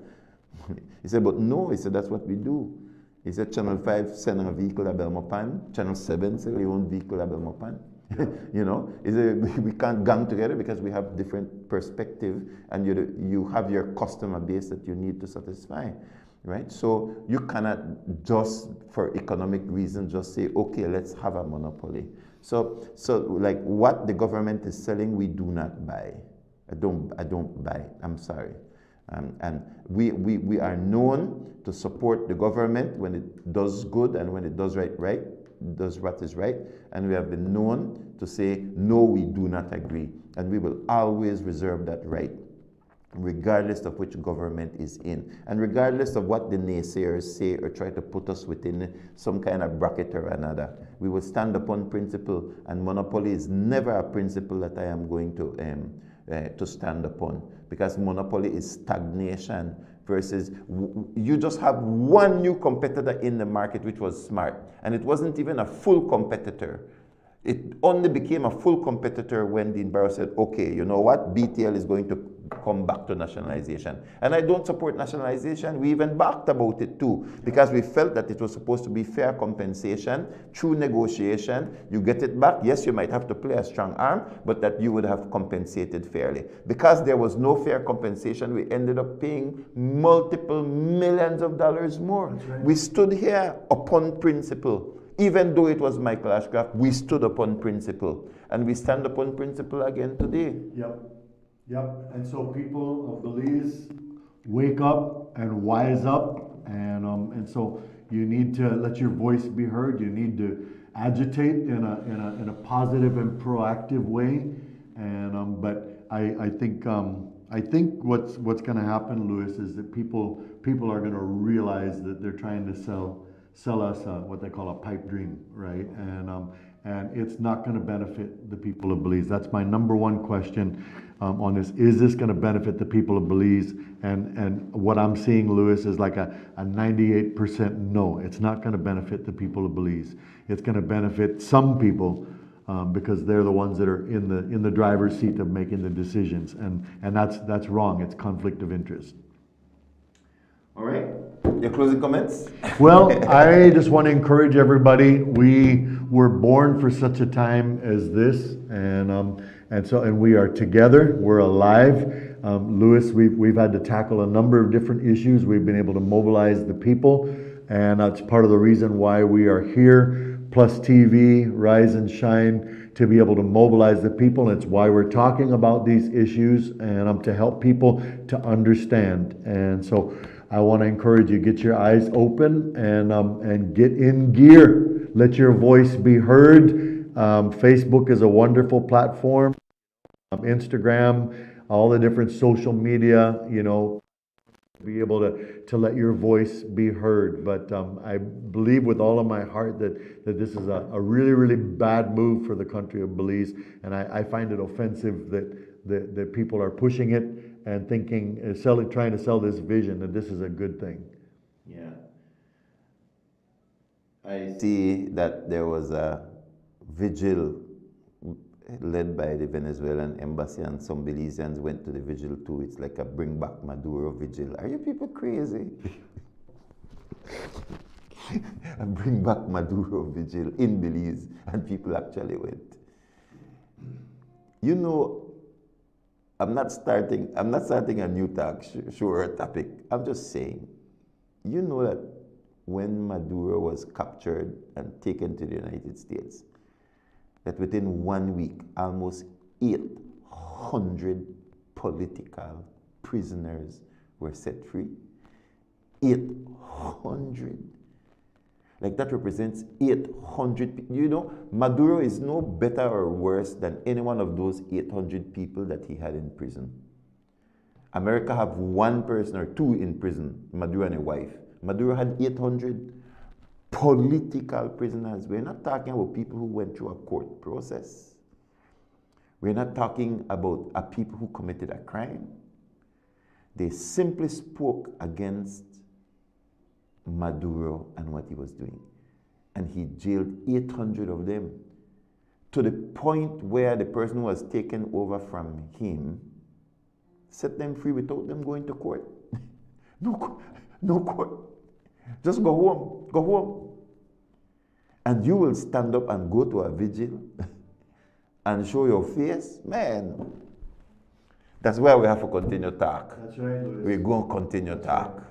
He said, but no, he said, that's what we do. He said, Channel 5 send a vehicle at Belmopan, Channel 7 send their own vehicle at Belmopan. He said, we can't gang together because we have different perspective, and you have your customer base that you need to satisfy. Right? So you cannot just, for economic reasons, just say, okay, let's have a monopoly. So like what the government is selling, we do not buy. I don't buy it. I'm sorry. And we are known to support the government when it does good and when it does does what is right. And we have been known to say, no, we do not agree. And we will always reserve that right, regardless of which government is in. And regardless of what the naysayers say or try to put us within some kind of bracket or another, we will stand upon principle, and monopoly is never a principle that I am going to stand upon, because monopoly is stagnation versus you just have one new competitor in the market, which was Smart, and it wasn't even a full competitor. It only became a full competitor when Dean Barrow said, okay, you know what, BTL is going to come back to nationalization. And I don't support nationalization. We even backed about it too, because we felt that it was supposed to be fair compensation through negotiation. You get it back. Yes, you might have to play a strong arm, but that you would have compensated fairly. Because there was no fair compensation, we ended up paying multiple millions of dollars more. Right. We stood here upon principle. Even though it was Michael Ashcroft, we stood upon principle. And we stand upon principle again today. Yep. And so people of Belize, wake up and wise up. And so you need to let your voice be heard. You need to agitate in a positive and proactive way. And but I think what's going to happen, Louis, is that people are going to realize that they're trying to sell us what they call a pipe dream, right? And it's not going to benefit the people of Belize. That's my number one question on this. Is this going to benefit the people of Belize? And what I'm seeing, Louis, is like a 98% no. It's not going to benefit the people of Belize. It's going to benefit some people because they're the ones that are in the driver's seat of making the decisions, and that's wrong. It's conflict of interest. All right. Your closing comments? Well, I just want to encourage everybody. We were born for such a time as this, and we are together. We're alive. Louis, we've had to tackle a number of different issues. We've been able to mobilize the people, and that's part of the reason why we are here. PlusTV, Rise and Shine, to be able to mobilize the people. And it's why we're talking about these issues, and to help people to understand. And so I want to encourage you, get your eyes open and get in gear. Let your voice be heard. Facebook is a wonderful platform. Instagram, all the different social media, be able to let your voice be heard. But I believe with all of my heart that this is a really, really bad move for the country of Belize. And I find it offensive that people are pushing it and thinking, trying to sell this vision that this is a good thing. Yeah. I see that there was a vigil led by the Venezuelan embassy, and some Belizeans went to the vigil too. It's like a bring back Maduro vigil. Are you people crazy? A bring back Maduro vigil in Belize, and people actually went. I'm not starting a new talk show or topic. I'm just saying, that when Maduro was captured and taken to the United States, that within 1 week, almost 800 political prisoners were set free. 800. Like, that represents 800 people. Maduro is no better or worse than any one of those 800 people that he had in prison. America have one person or two in prison, Maduro and a wife. Maduro had 800 political prisoners. We're not talking about people who went through a court process. We're not talking about people who committed a crime. They simply spoke against Maduro and what he was doing. And he jailed 800 of them, to the point where the person who was taken over from him set them free without them going to court. No court. Just go home. And you will stand up and go to a vigil and show your face? Man, that's why we have to continue talk. That's right, Louis. We're going to continue talk.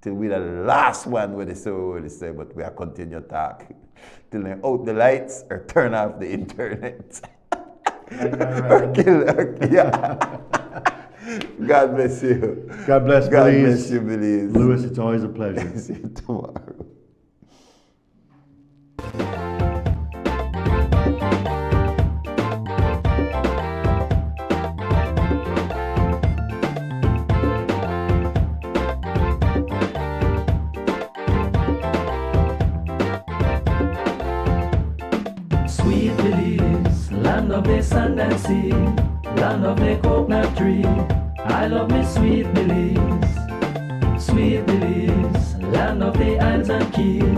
Till we're the last one where they say, but we are continue talk. Till they out the lights or turn off the internet. Right. Or kill, yeah. God bless you. God bless God Belize. bless you, Belize. Lewis, it's always a pleasure. See you tomorrow. Sweet Belize, land of the sand and sea, land of the coconut tree. I love me sweet Belize, land of the islands and keys.